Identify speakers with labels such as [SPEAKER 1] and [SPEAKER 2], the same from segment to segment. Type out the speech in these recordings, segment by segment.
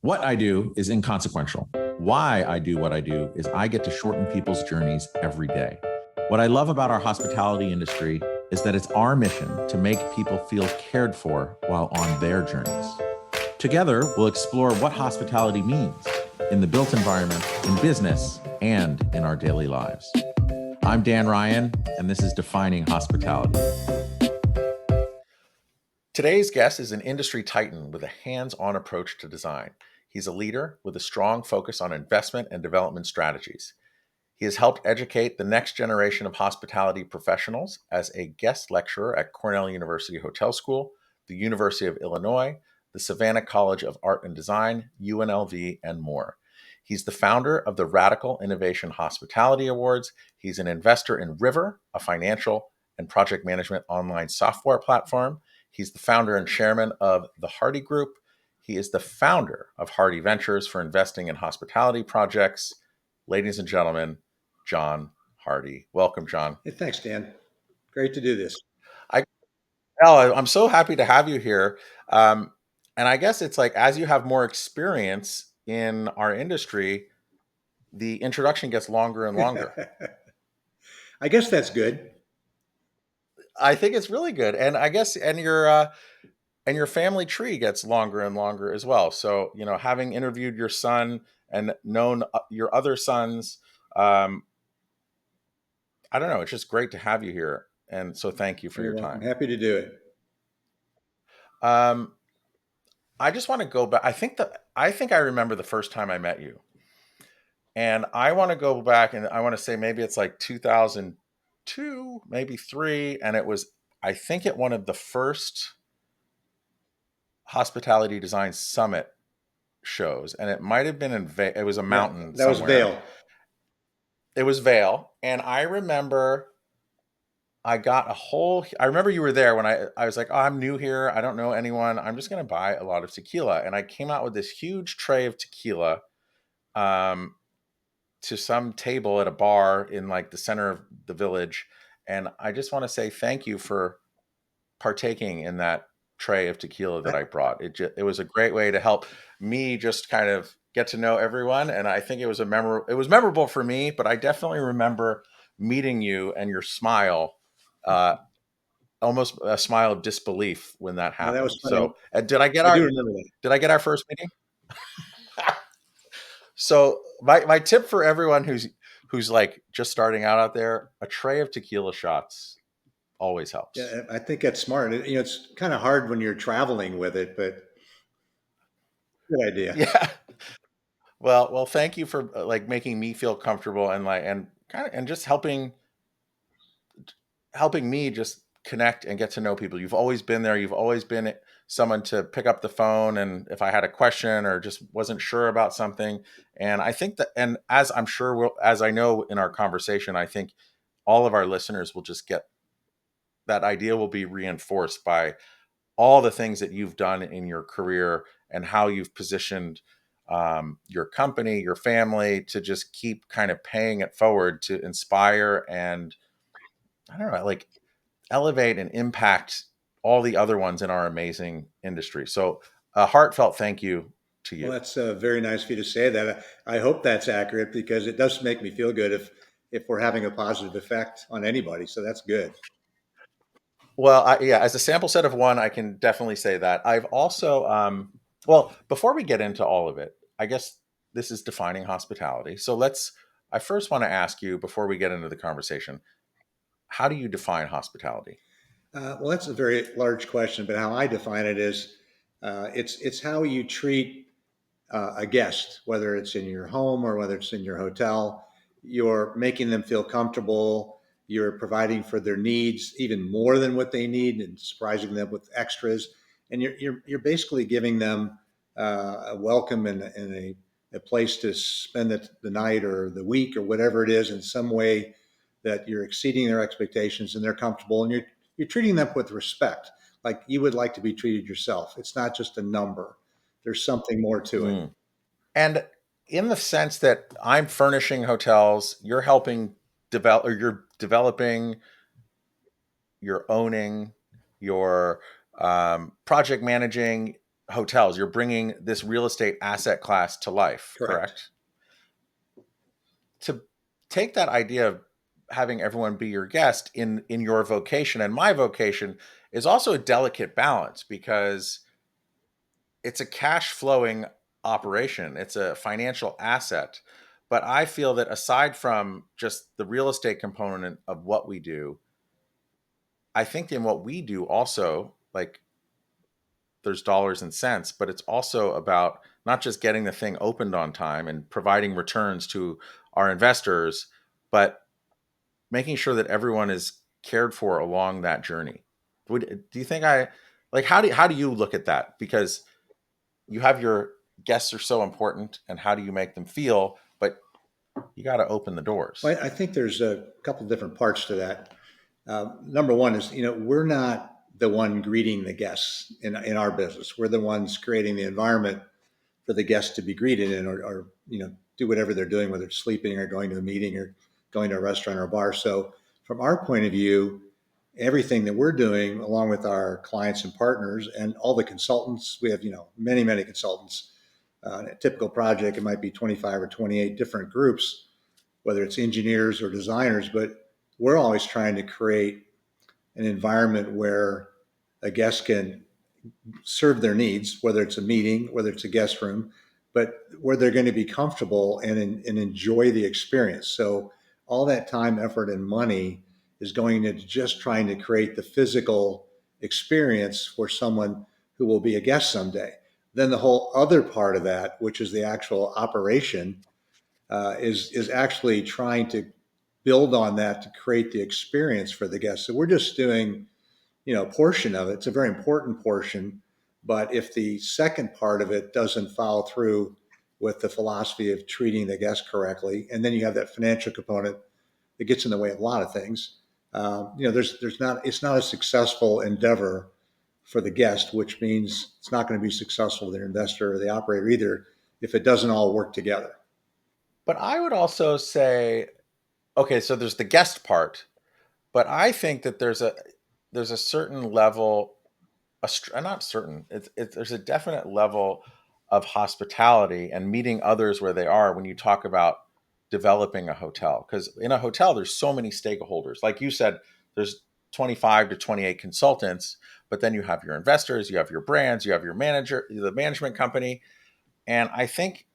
[SPEAKER 1] What I do is inconsequential. Why I do what I do is I get to shorten people's journeys every day. What I love about our hospitality industry is that it's our mission to make people feel cared for while on their journeys. Together, we'll explore what hospitality means in the built environment, in business, and in our daily lives. I'm Dan Ryan, and this is Defining Hospitality. Today's guest is an industry titan with a hands-on approach to design. He's a leader with a strong focus on investment and development strategies. He has helped educate the next generation of hospitality professionals as a guest lecturer at Cornell University Hotel School, the University of Illinois, the Savannah College of Art and Design, UNLV, and more. He's the founder of the Radical Innovation Hospitality Awards. He's an investor in River, a financial and project management online software platform. He's the founder and chairman of the Hardy Group. He is the founder of Hardy Ventures for investing in hospitality projects. Ladies and gentlemen, John Hardy. Welcome, John.
[SPEAKER 2] Hey, thanks, Dan. Great to do this.
[SPEAKER 1] I, I'm so happy to have you here. And I guess it's like as you have more experience in our industry, the introduction gets longer and longer.
[SPEAKER 2] I guess that's good.
[SPEAKER 1] I think it's really good, and I guess and your family tree gets longer and longer as well. So having interviewed your son and known your other sons, um, I don't know. It's just great to have you here, and so thank you for
[SPEAKER 2] You're
[SPEAKER 1] your
[SPEAKER 2] welcome.
[SPEAKER 1] time.
[SPEAKER 2] Happy to do it.
[SPEAKER 1] Um, I just want to go back. I think I remember the first time I met you, and I want to go back and I want to say maybe it's like 2002, maybe three, and it was I think at one of the first hospitality design summit shows, and it might have been it was a
[SPEAKER 2] Yeah,
[SPEAKER 1] mountain
[SPEAKER 2] that was
[SPEAKER 1] somewhere.
[SPEAKER 2] Vail.
[SPEAKER 1] It was Vale, and I remember I got a whole. I remember you were there when I was like, oh, I'm new here. I don't know anyone. I'm just going to buy a lot of tequila, and I came out with this huge tray of tequila um, to some table at a bar in like the center of the village, and I just want to say thank you for partaking in that tray of tequila that
[SPEAKER 2] I,
[SPEAKER 1] I brought. It was a great way to help me just kind of get to know everyone, and I think it was memorable for me. But I definitely remember meeting you and your smile, uh, almost a smile of disbelief when that
[SPEAKER 2] that was
[SPEAKER 1] happened.
[SPEAKER 2] funny.
[SPEAKER 1] So
[SPEAKER 2] I do remember that.
[SPEAKER 1] did I get our first meeting? So my tip for everyone who's like just starting out there, a tray of tequila shots always helps.
[SPEAKER 2] Yeah, I think that's smart. It's kind of hard when you're traveling with it, but good idea.
[SPEAKER 1] Yeah. Well, thank you for like making me feel comfortable and like and kind of and just helping me just connect and get to know people. You've always been there. You've always been someone to pick up the phone and if I had a question or just wasn't sure about something. And I think that and as I'm sure as I know in our conversation, I think all of our listeners will just get that idea will be reinforced by all the things that you've done in your career and how you've positioned your company, your family to just keep kind of paying it forward to inspire and I don't know, like elevate and impact all the other ones in our amazing industry. So a heartfelt thank you to
[SPEAKER 2] Well,
[SPEAKER 1] you.
[SPEAKER 2] that's very nice of you to say that. I hope that's accurate because it does make me feel good if we're having a positive effect on anybody. So that's good.
[SPEAKER 1] Well, yeah, as a sample set of one, I can definitely say that. I've also, well, before we get into all of it, I guess this is defining hospitality. So I first want to ask you before we get into the conversation, how do you define hospitality?
[SPEAKER 2] Well, that's a very large question, but how I define it is it's how you treat a guest, whether it's in your home or whether it's in your hotel. You're making them feel comfortable. You're providing for their needs even more than what they need, and surprising them with extras. And you're basically giving them a welcome and a place to spend the night or the week or whatever it is in some way that you're exceeding their expectations and they're comfortable, and you're treating them with respect, like you would like to be treated yourself. It's not just a number. There's something more to it.
[SPEAKER 1] Mm. And in the sense that I'm furnishing hotels, you're helping develop, or you're developing, you're owning, you're project managing hotels. You're bringing this real estate asset class to life,
[SPEAKER 2] Correct.
[SPEAKER 1] correct? To take that idea of having everyone be your guest in your vocation and my vocation is also a delicate balance because it's a cash flowing operation. It's a financial asset. But I feel that aside from just the real estate component of what we do, I think in what we do also, like there's dollars and cents, but it's also about not just getting the thing opened on time and providing returns to our investors, but making sure that everyone is cared for along that journey. Do you think I like how do you look at that? Because you have your guests are so important and how do you make them feel, but you got to open the doors.
[SPEAKER 2] Well, I think there's a couple different parts to that. Number one is, we're not the one greeting the guests in our business. We're the ones creating the environment for the guests to be greeted in, or do whatever they're doing, whether it's sleeping or going to a meeting or going to a restaurant or a bar. So from our point of view, everything that we're doing, along with our clients and partners and all the consultants, we have many many consultants. A typical project, it might be 25 or 28 different groups, whether it's engineers or designers, but we're always trying to create an environment where a guest can serve their needs, whether it's a meeting, whether it's a guest room, but where they're going to be comfortable and enjoy the experience. So all that time, effort, and money is going into just trying to create the physical experience for someone who will be a guest someday. Then the whole other part of that, which is the actual operation, is actually trying to build on that to create the experience for the guests. So we're just doing a portion of it. It's a very important portion, but if the second part of it doesn't follow through with the philosophy of treating the guest correctly, and then you have that financial component that gets in the way of a lot of things. There's not it's not a successful endeavor for the guest, which means it's not going to be successful for the investor or the operator either if it doesn't all work together.
[SPEAKER 1] But I would also say, okay, so there's the guest part, but I think that there's a certain level, not certain, there's a definite level of hospitality and meeting others where they are when you talk about developing a hotel. Because in a hotel, there's so many stakeholders. Like you said, there's 25 to 28 consultants, but then you have your investors, you have your brands, you have your manager, the management company. And I think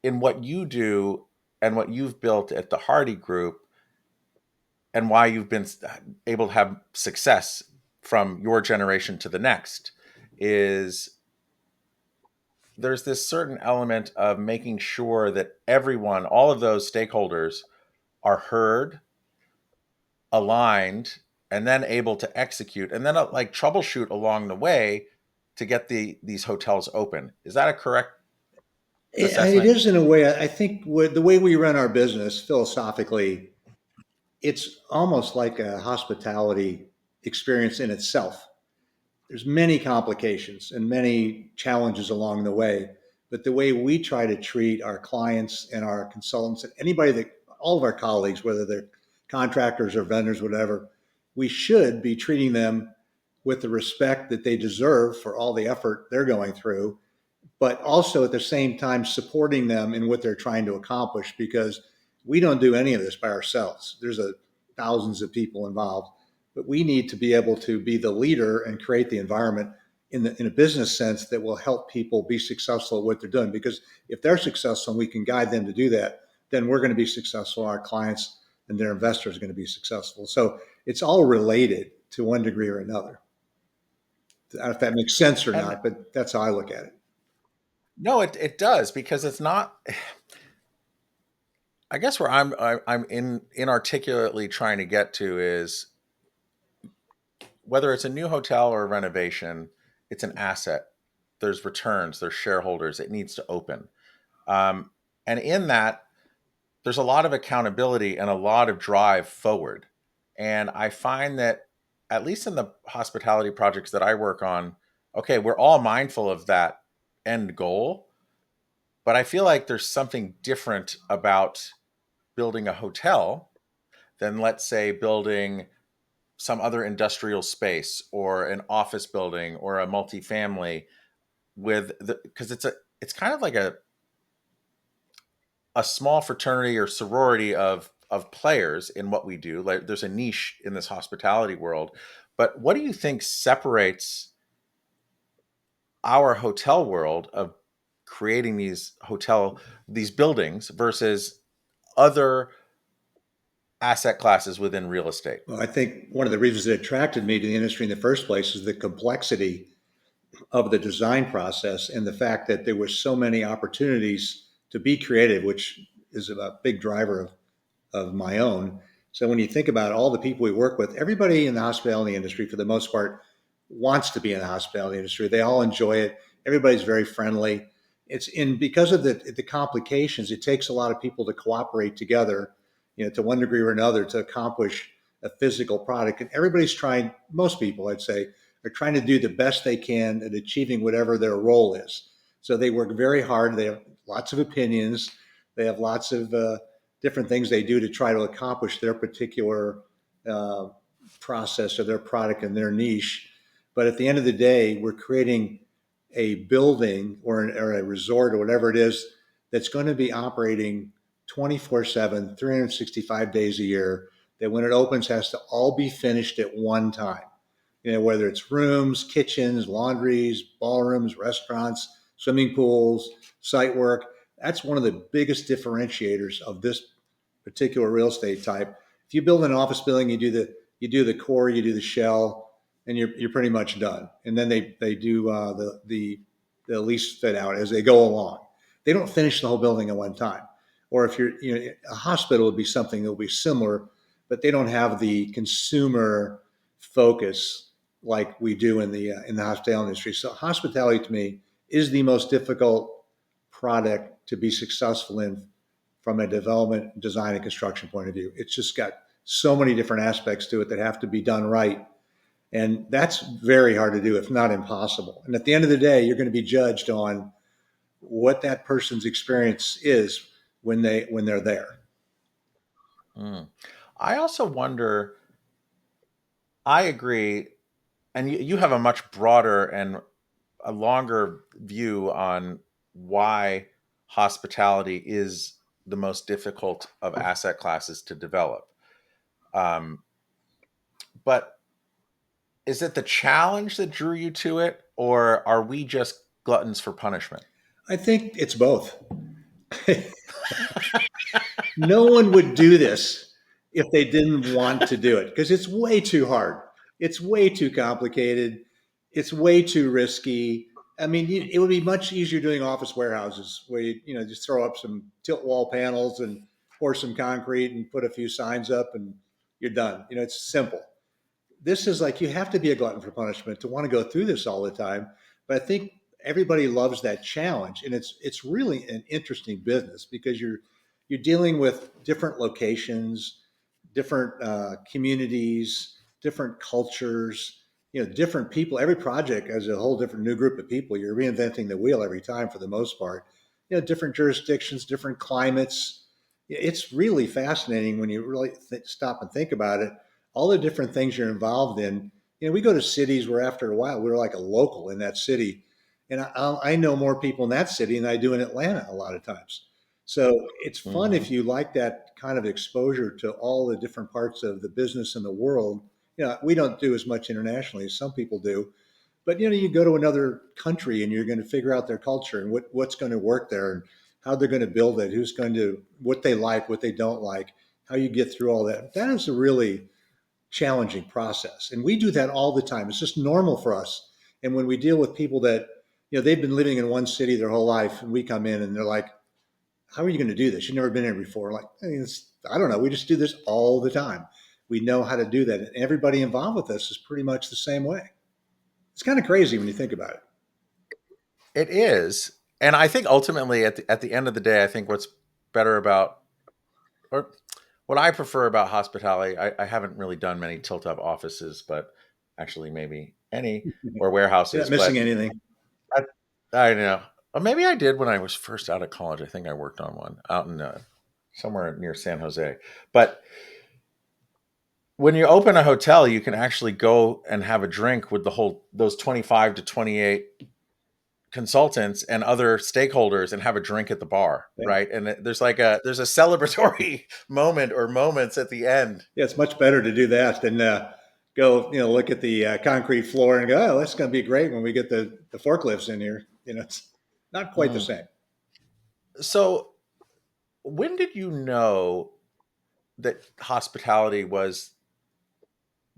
[SPEAKER 1] in what you do and what you've built at the Hardy Group, and why you've been able to have success from your generation to the next is there's this certain element of making sure that everyone, all of those stakeholders, are heard, aligned, and then able to execute and then like troubleshoot along the way to get these hotels open. Is that a correct
[SPEAKER 2] It
[SPEAKER 1] assessment?
[SPEAKER 2] is in a way. I think the way we run our business philosophically, it's almost like a hospitality experience in itself. There's many complications and many challenges along the way, but the way we try to treat our clients and our consultants and anybody that all of our colleagues, whether they're contractors or vendors, whatever, we should be treating them with the respect that they deserve for all the effort they're going through, but also at the same time supporting them in what they're trying to accomplish, because we don't do any of this by ourselves. There's thousands of people involved, but we need to be able to be the leader and create the environment in a business sense that will help people be successful at what they're doing. Because if they're successful and we can guide them to do that, then we're going to be successful. Our clients and their investors are going to be successful. So it's all related to one degree or another. I don't know if that makes sense or
[SPEAKER 1] And
[SPEAKER 2] not, but that's how I look at it.
[SPEAKER 1] no, it does because it's not. I guess where I'm inarticulately trying to get to is whether it's a new hotel or a renovation, it's an asset. There's returns, there's shareholders. It needs to open, and in that, there's a lot of accountability and a lot of drive forward. And I find that at least in the hospitality projects that I work on, okay, we're all mindful of that end goal, but I feel like there's something different about building a hotel than let's say building some other industrial space or an office building or a multifamily with the because it's kind of like a small fraternity or sorority of players in what we do. Like there's a niche in this hospitality world. But what do you think separates our hotel world of creating these buildings versus other asset classes within real estate?
[SPEAKER 2] Well, I think one of the reasons that attracted me to the industry in the first place is the complexity of the design process and the fact that there were so many opportunities to be creative, which is a big driver of my own. So when you think about all the people we work with, everybody in the hospitality industry, for the most part, wants to be in the hospitality industry. They all enjoy it. Everybody's very friendly. It's in because of the complications. It takes a lot of people to cooperate together, to one degree or another, to accomplish a physical product. And everybody's trying. Most people, I'd say, are trying to do the best they can at achieving whatever their role is. So they work very hard. They have lots of opinions. They have lots of different things they do to try to accomplish their particular uh, process or their product and their niche. But at the end of the day, we're creating a building or a resort or whatever it is that's going to be operating 24/7, 365 days a year, that when it opens has to all be finished at one time. Whether it's rooms, kitchens, laundries, ballrooms, restaurants, swimming pools, site work. That's one of the biggest differentiators of this particular real estate type. If you build an office building, you do the core, you do the shell, and you're pretty much done. And then they do the lease fit out as they go along. They don't finish the whole building at one time. Or if you're a hospital would be something that will be similar, but they don't have the consumer focus like we do in the hospitality industry. So hospitality to me is the most difficult product to be successful in from a development, design, and construction point of view. It's just got so many different aspects to it that have to be done right. And that's very hard to do, if not impossible. And at the end of the day, you're going to be judged on what that person's experience is when they're there.
[SPEAKER 1] Mm. I also wonder, I agree, and you have a much broader and a longer view on why hospitality is the most difficult of asset classes to develop. Um, but is it the challenge that drew you to it, or are we just gluttons for punishment?
[SPEAKER 2] I think it's both. No one would do this if they didn't want to do it because it's way too hard. It's way too complicated. It's way too risky. I mean, it would be much easier doing office warehouses where you just throw up some tilt wall panels and pour some concrete and put a few signs up and you're done. It's simple. This is like you have to be a glutton for punishment to want to go through this all the time. But I think everybody loves that challenge, and it's really an interesting business because you're dealing with different locations, different communities, different cultures, different people. Every project has a whole different new group of people. You're reinventing the wheel every time for the most part. Different jurisdictions, different climates. It's really fascinating when you really stop and think about it. All the different things you're involved in. We go to cities where after a while we're like a local in that city, and I know more people in that city than I do in Atlanta a lot of times. So it's fun if
[SPEAKER 1] Hmm.
[SPEAKER 2] you like that kind of exposure to all the different parts of the business in the world. We don't do as much internationally as some people do, but you go to another country and you're going to figure out their culture and what's going to work there and how they're going to build it, who's going to what they like, what they don't like, how you get through all that. That is a really challenging process, and we do that all the time. It's just normal for us. And when we deal with people that they've been living in one city their whole life, and we come in and they're like, how are you going to do this? You've never been here before. Like, I don't know. We just do this all the time. We know how to do that. And everybody involved with us is pretty much the same way. It's kind of crazy when you think about it.
[SPEAKER 1] It is, and I think ultimately at the end of the day, I think what's better about or what I prefer about hospitality, I haven't really done many tilt up offices, but actually maybe any or
[SPEAKER 2] You're not
[SPEAKER 1] warehouses,
[SPEAKER 2] missing
[SPEAKER 1] but
[SPEAKER 2] anything.
[SPEAKER 1] I, I know. Or maybe I did when I was first out of college. I think I worked on one out in somewhere near San Jose. But when you open a hotel, you can actually go and have a drink with those 25 to 28 consultants and other stakeholders and have a drink at the bar,
[SPEAKER 2] Yeah.
[SPEAKER 1] right? And there's a celebratory moment or moments at the end.
[SPEAKER 2] Yeah, it's much better to do that than go, look at the concrete floor and go, oh, that's going to be great when we get the forklifts in here. It's not quite the
[SPEAKER 1] Mm.
[SPEAKER 2] same.
[SPEAKER 1] So, when did you know that hospitality was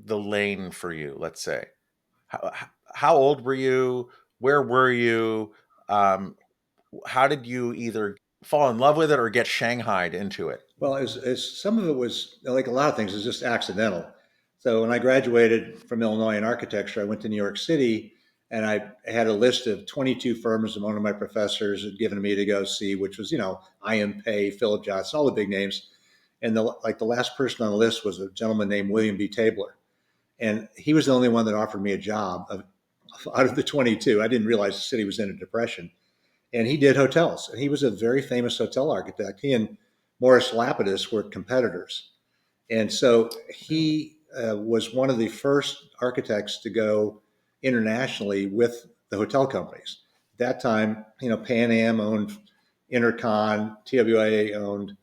[SPEAKER 1] the lane for you? Let's say, how old were you? Where were you? Um, how did you either fall in love with it or get shanghaied into it?
[SPEAKER 2] Well, as some of it was like a lot of things, is just accidental. So when I graduated from Illinois in architecture, I went to New York City, and I had a list of 22 firms that one of my professors had given me to go see, which was IM Philip Johnson, all the big names. And the last person on the list was a gentleman named William B. Tabler, and he was the only one that offered me a job out of the 22. I didn't realize the city was in a depression, and he did hotels. And he was a very famous hotel architect. He and Morris Lapidus were competitors, and so he was one of the first architects to go internationally with the hotel companies. At that time, Pan Am owned Intercon, TWA owned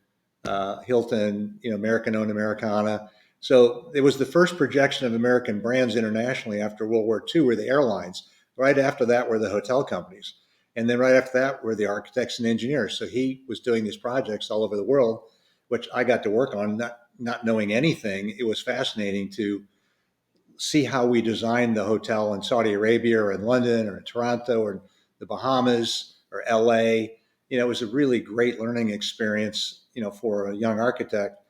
[SPEAKER 2] Hilton, American owned Americana. So it was the first projection of American brands internationally after World War II were the airlines. Right after that were the hotel companies. And then right after that were the architects and engineers. So he was doing these projects all over the world, which I got to work on, not knowing anything. It was fascinating to see how we designed the hotel in Saudi Arabia or in London or in Toronto or the Bahamas or LA. It was a really great learning experience, for a young architect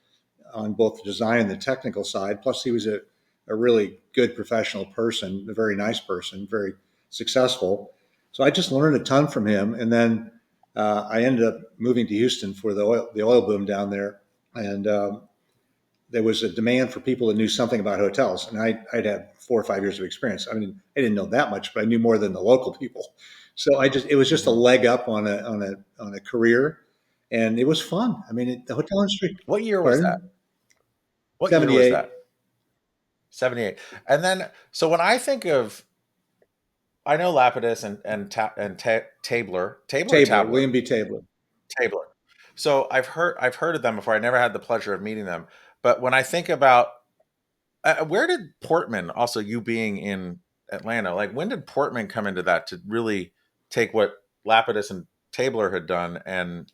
[SPEAKER 2] on both the design and the technical side. Plus, he was a really good professional person, a very nice person, very successful. So I just learned a ton from him. And then I ended up moving to Houston for the oil boom down there. And there was a demand for people that knew something about hotels. And I'd had 4 or 5 years of experience. I mean, I didn't know that much, but I knew more than the local people. So it was just a
[SPEAKER 1] Mhm.
[SPEAKER 2] leg up on a career, and it was fun. I mean, the hotel industry.
[SPEAKER 1] What year was that?
[SPEAKER 2] Pardon?
[SPEAKER 1] What year was
[SPEAKER 2] 78.
[SPEAKER 1] that? 78. And then, so when I think of, I know Lapidus and Tabler or
[SPEAKER 2] Tabler,
[SPEAKER 1] Tabler,
[SPEAKER 2] William B. Tabler.
[SPEAKER 1] Tabler. So I've heard of them before. I never had the pleasure of meeting them. But when I think about where did Portman, also you being in Atlanta, like when did Portman come into that to really take what Lapidus and Tabler had done and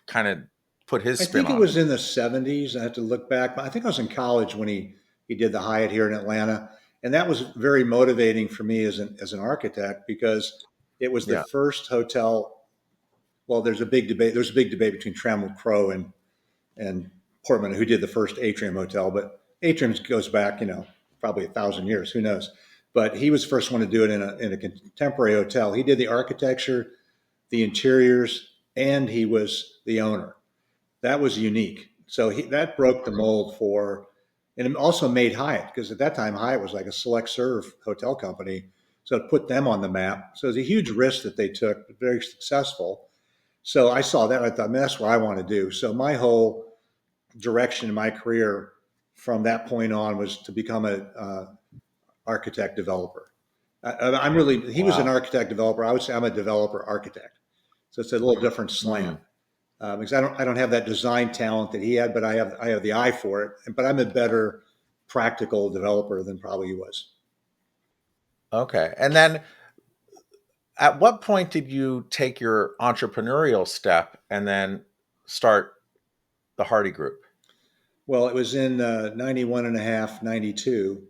[SPEAKER 1] kind of put his
[SPEAKER 2] I
[SPEAKER 1] spin
[SPEAKER 2] think it
[SPEAKER 1] on it?
[SPEAKER 2] was in the 70s. I have to look back, but I think I was in college when he did the Hyatt here in Atlanta. And that was very motivating for me as an architect because it was the
[SPEAKER 1] Yeah.
[SPEAKER 2] first hotel. Well, there's a big debate. There's a big debate between Trammell Crow and Portman, who did the first Atrium Hotel. But Atrium goes back, probably 1,000 years. Who knows? But he was the first one to do it in a contemporary hotel. He did the architecture, the interiors, and he was the owner. That was unique. So that broke the mold and it also made Hyatt, because at that time Hyatt was like a select serve hotel company. So it put them on the map. So it was a huge risk that they took, but very successful. So I saw that. And I thought, man, that's what I want to do. So my whole direction in my career from that point on was to become a architect developer. I'm really, he was an
[SPEAKER 1] Wow.
[SPEAKER 2] architect developer. I would say I'm a developer architect. So it's a little different slant,
[SPEAKER 1] Mm.
[SPEAKER 2] because I don't have that design talent that he had, but I have the eye for it. But I'm a better practical developer than probably he was.
[SPEAKER 1] Okay. And then at what point did you take your entrepreneurial step and then start the Hardy Group?
[SPEAKER 2] Well, it was in 91 and a half, 92.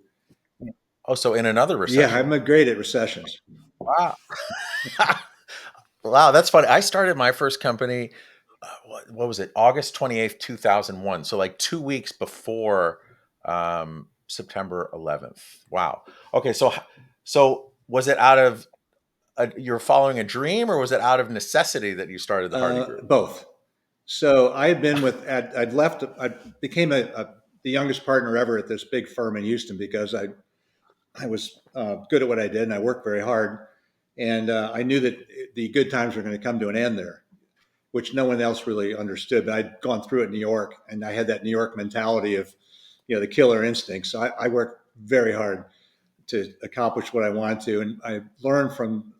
[SPEAKER 1] Oh, so in another
[SPEAKER 2] Yeah,
[SPEAKER 1] recession.
[SPEAKER 2] I'm great at recessions.
[SPEAKER 1] Wow. Wow, that's funny. I started my first company, what was it? August 28th, 2001. So like 2 weeks before September 11th. Wow. Okay, so was it out of you're following a dream, or was it out of necessity that you started the Hardy Group?
[SPEAKER 2] Both. So I had been I'd left, I became the youngest partner ever at this big firm in Houston because I was good at what I did and I worked very hard. And I knew that the good times were going to come to an end there, which no one else really understood. But I'd gone through it in New York, and I had that New York mentality of, the killer instinct. So I work very hard to accomplish what I want to. And I learned from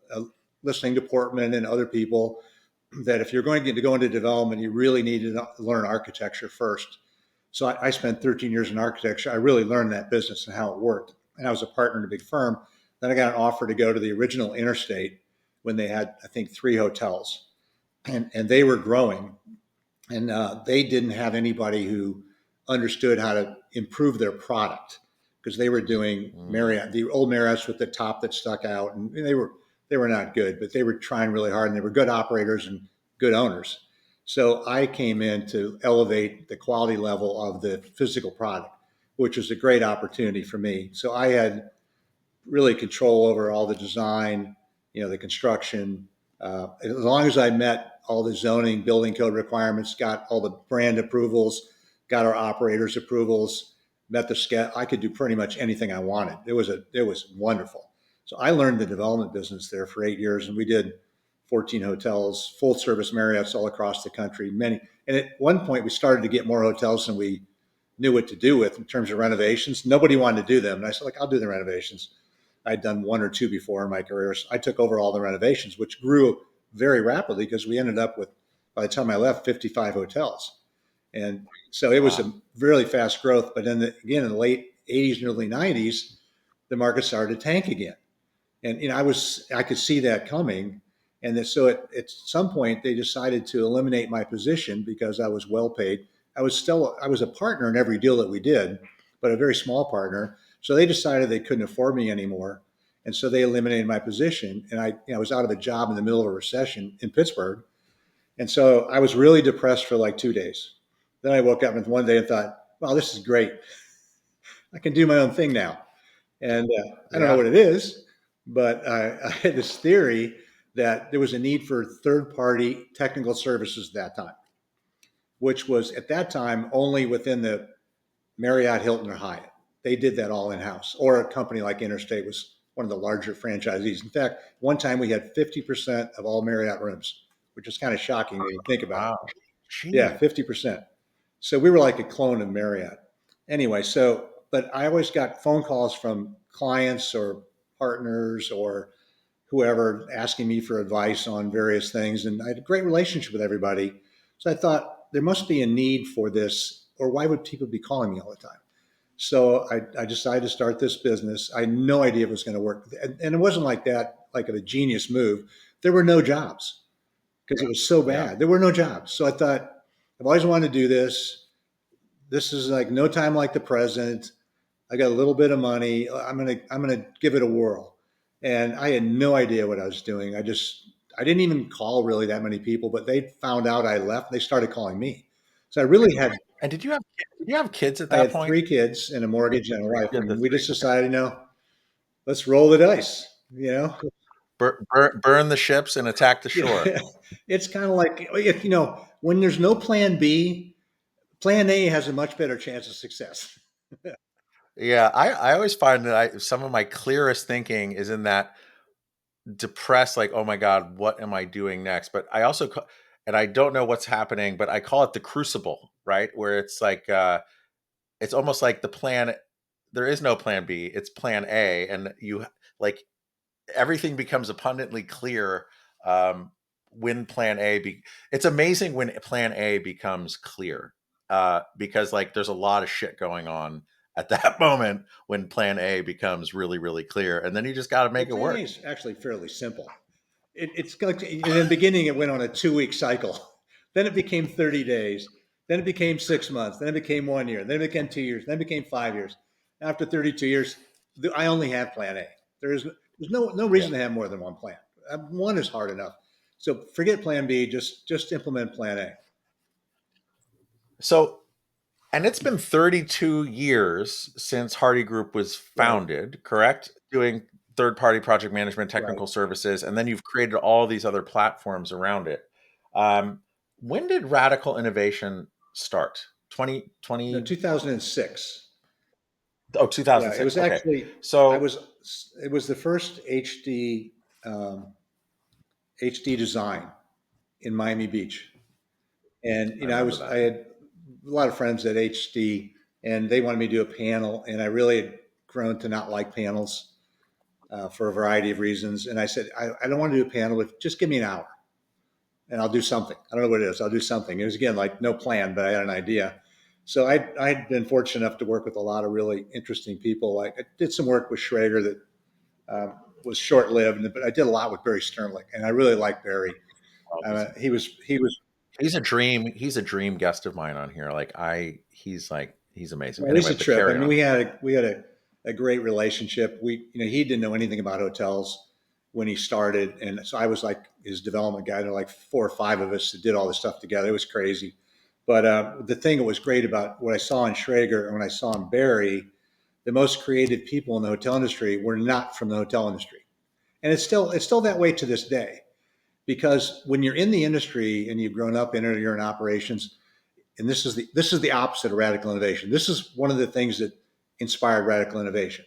[SPEAKER 2] listening to Portman and other people that if you're going to go into development, you really need to learn architecture first. So I spent 13 years in architecture. I really learned that business and how it worked. And I was a partner in a big firm. Then I got an offer to go to the original Interstate when they had, I think, 3 hotels, and they were growing, and they didn't have anybody who understood how to improve their product because they were doing
[SPEAKER 1] Mm.
[SPEAKER 2] Marriott, the old Marriotts with the top that stuck out, and they were not good, but they were trying really hard, and they were good operators and good owners. So I came in to elevate the quality level of the physical product, which was a great opportunity for me. So I had really control over all the design, the construction. As long as I met all the zoning, building code requirements, got all the brand approvals, got our operators approvals, met the schedule, I could do pretty much anything I wanted. It was wonderful. So I learned the development business there for 8 years, and we did 14 hotels, full service Marriotts all across the country. Many, and at one point we started to get more hotels than we knew what to do with in terms of renovations. Nobody wanted to do them, and I said, like, I'll do the renovations. I'd done 1 or 2 before in my career. So I took over all the renovations, which grew very rapidly because we ended up with, by the time I left, 55 hotels. And so it was a
[SPEAKER 1] Wow.
[SPEAKER 2] really fast growth. But then again, in the late 80s and early 90s, the market started to tank again. And I could see that coming. And so at some point, they decided to eliminate my position because I was well paid. I was a partner in every deal that we did, but a very small partner. So they decided they couldn't afford me anymore, and so they eliminated my position. And I was out of a job in the middle of a recession in Pittsburgh, and so I was really depressed for like 2 days. Then I woke up one day and thought, "Wow, this is great. I can do my own thing now." And I don't know
[SPEAKER 1] Yeah.
[SPEAKER 2] what it is, but I had this theory that there was a need for third party technical services at that time, which was at that time only within the Marriott, Hilton, or Hyatt. They did that all in house, or a company like Interstate was one of the larger franchisees. In fact, one time we had 50% of all Marriott rooms, which is kind of shocking when you think about it.
[SPEAKER 1] Wow.
[SPEAKER 2] Yeah,
[SPEAKER 1] Gee.
[SPEAKER 2] 50%. So we were like a clone of Marriott. Anyway, but I always got phone calls from clients or partners or whoever asking me for advice on various things. And I had a great relationship with everybody. So I thought there must be a need for this, or why would people be calling me all the time? So I decided to start this business. I had no idea if it was going to work. And it wasn't like that, like a genius move. There were no jobs because it was so
[SPEAKER 1] Yeah.
[SPEAKER 2] bad. There were no jobs. So I thought, I've always wanted to do this. This is like no time like the present. I got a little bit of money. I'm gonna give it a whirl. And I had no idea what I was doing. I didn't even call really that many people, but they found out I left. They started calling me. So
[SPEAKER 1] And did you have kids at
[SPEAKER 2] I
[SPEAKER 1] that
[SPEAKER 2] had
[SPEAKER 1] point?
[SPEAKER 2] 3 kids and a mortgage and a wife,
[SPEAKER 1] Yeah, the
[SPEAKER 2] and we
[SPEAKER 1] three.
[SPEAKER 2] just
[SPEAKER 1] Okay.
[SPEAKER 2] decided, let's roll the dice.
[SPEAKER 1] Burn the ships and attack the shore.
[SPEAKER 2] Yeah, it's kind of like if when there's no plan B, plan A has a much better chance of success.
[SPEAKER 1] Yeah, I always find that some of my clearest thinking is in that depressed, like, oh my God, what am I doing next? But I also, and I don't know what's happening, but I call it the crucible, right? Where it's like, it's almost like the plan, there is no plan B, it's plan A. And like, everything becomes abundantly clear um, when plan A it's amazing when plan A becomes clear because like there's a lot of shit going on at that moment when plan A becomes really, really clear. And then you just got to
[SPEAKER 2] Well,
[SPEAKER 1] make it
[SPEAKER 2] plan A
[SPEAKER 1] work.
[SPEAKER 2] is actually fairly simple. It's like in the beginning, it went on a 2 week cycle. Then it became 30 days. Then it became 6 months. Then it became 1 year. Then it became 2 years. Then it became 5 years. After 32 years, I only have plan A. There's no
[SPEAKER 1] Yeah.
[SPEAKER 2] reason to have more than one plan. One is hard enough. So forget plan B. Just implement plan A.
[SPEAKER 1] So, and it's been 32 years since Hardy Group was
[SPEAKER 2] Right.
[SPEAKER 1] founded, correct? Doing third party project management,
[SPEAKER 2] Right.
[SPEAKER 1] technical services, and then you've created all these other platforms around it. Um, when did radical innovation start? 2020?
[SPEAKER 2] No, 2006.
[SPEAKER 1] Oh,
[SPEAKER 2] Yeah, it
[SPEAKER 1] 2006.
[SPEAKER 2] was
[SPEAKER 1] Okay.
[SPEAKER 2] actually I
[SPEAKER 1] So
[SPEAKER 2] was it was the first um, HD design in Miami Beach. And
[SPEAKER 1] I remember
[SPEAKER 2] I
[SPEAKER 1] that.
[SPEAKER 2] had a lot of friends at HD, and they wanted me to do a panel, and I really had grown to not like panels for a variety of reasons. And I said, I don't want to do a panel, but just give me an hour and I'll do something. I don't know what it is. I'll do something. It was again like no plan, but I had an idea. So I'd been fortunate enough to work with a lot of really interesting people. Like I did some work with Schrager that was short lived, but I did a lot with Barry Sternlicht, and I really like Barry.
[SPEAKER 1] Oh, he's
[SPEAKER 2] He was
[SPEAKER 1] he's a dream. He's a dream guest of mine on here. He's amazing.
[SPEAKER 2] well, he's
[SPEAKER 1] Anyway,
[SPEAKER 2] a
[SPEAKER 1] but
[SPEAKER 2] trip. I
[SPEAKER 1] carry
[SPEAKER 2] mean,
[SPEAKER 1] on.
[SPEAKER 2] we had a great relationship. He didn't know anything about hotels when he started, and so I was like his development guy. There were like 4 or 5 of us that did all this stuff together. It was crazy. But the thing that was great about what I saw in Schrager and when I saw in Barry, the most creative people in the hotel industry were not from the hotel industry, and it's still that way to this day. Because when you're in the industry and you've grown up in it, or you're in operations, and this is the opposite of radical innovation. This is one of the things that inspired radical innovation.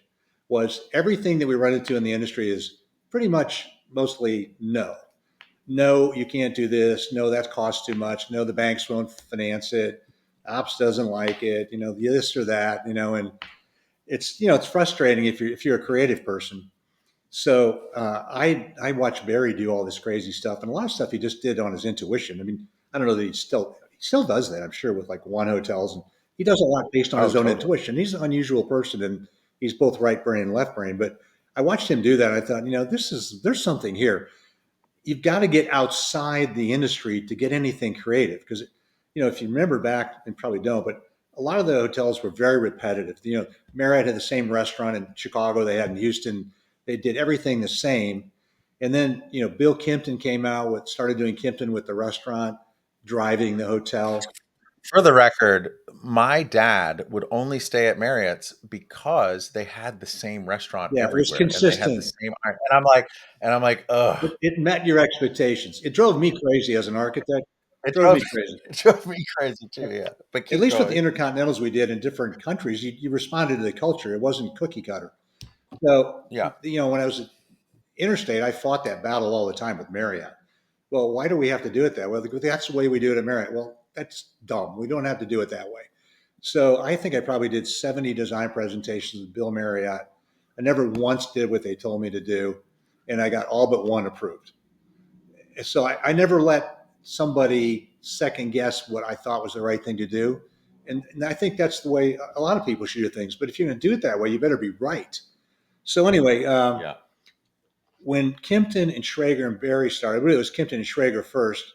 [SPEAKER 2] Was everything that we run into in the industry is pretty much mostly no. No, you can't do this. No, that costs too much. No, the banks won't finance it. Ops doesn't like it. This or that. And it's frustrating if you're a creative person. So I watched Barry do all this crazy stuff, and a lot of stuff he just did on his intuition. I mean, I don't know that he still does that. I'm sure with like One Hotels, and he does a lot based on
[SPEAKER 1] Oh,
[SPEAKER 2] his own
[SPEAKER 1] totally.
[SPEAKER 2] intuition. He's an unusual person, and he's both right brain and left brain. But I watched him do that. And I thought, there's something here. You've got to get outside the industry to get anything creative, because if you remember back, and probably don't, but a lot of the hotels were very repetitive. Marriott had the same restaurant in Chicago they had in Houston. They did everything the same. And then Bill Kimpton came out with started doing Kimpton with the restaurant, driving the hotel.
[SPEAKER 1] For the record, my dad would only stay at Marriott's because they had the same restaurant
[SPEAKER 2] Yeah, it was
[SPEAKER 1] everywhere, and they had the
[SPEAKER 2] consistent.
[SPEAKER 1] same. And I'm like, ugh.
[SPEAKER 2] It met your expectations. It drove me crazy as an architect.
[SPEAKER 1] It
[SPEAKER 2] Drove
[SPEAKER 1] drove
[SPEAKER 2] me crazy.
[SPEAKER 1] it drove me crazy too. Yeah, but
[SPEAKER 2] At
[SPEAKER 1] keep
[SPEAKER 2] least with the
[SPEAKER 1] going.
[SPEAKER 2] intercontinentals we did in different countries, you responded to the culture. It wasn't cookie cutter. So,
[SPEAKER 1] Yeah,
[SPEAKER 2] when I was at Interstate, I fought that battle all the time with Marriott. Well, why do we have to do it that way? That's the way we do it at Marriott. Well, that's dumb. We don't have to do it that way. So I think I probably did 70 design presentations with Bill Marriott. I never once did what they told me to do, and I got all but one approved. So I never let somebody second guess what I thought was the right thing to do. And I think that's the way a lot of people should do things. But if you're going to do it that way, you better be right. So anyway,
[SPEAKER 1] yeah.
[SPEAKER 2] when Kimpton and Schrager and Barry started, really it was Kimpton and Schrager first.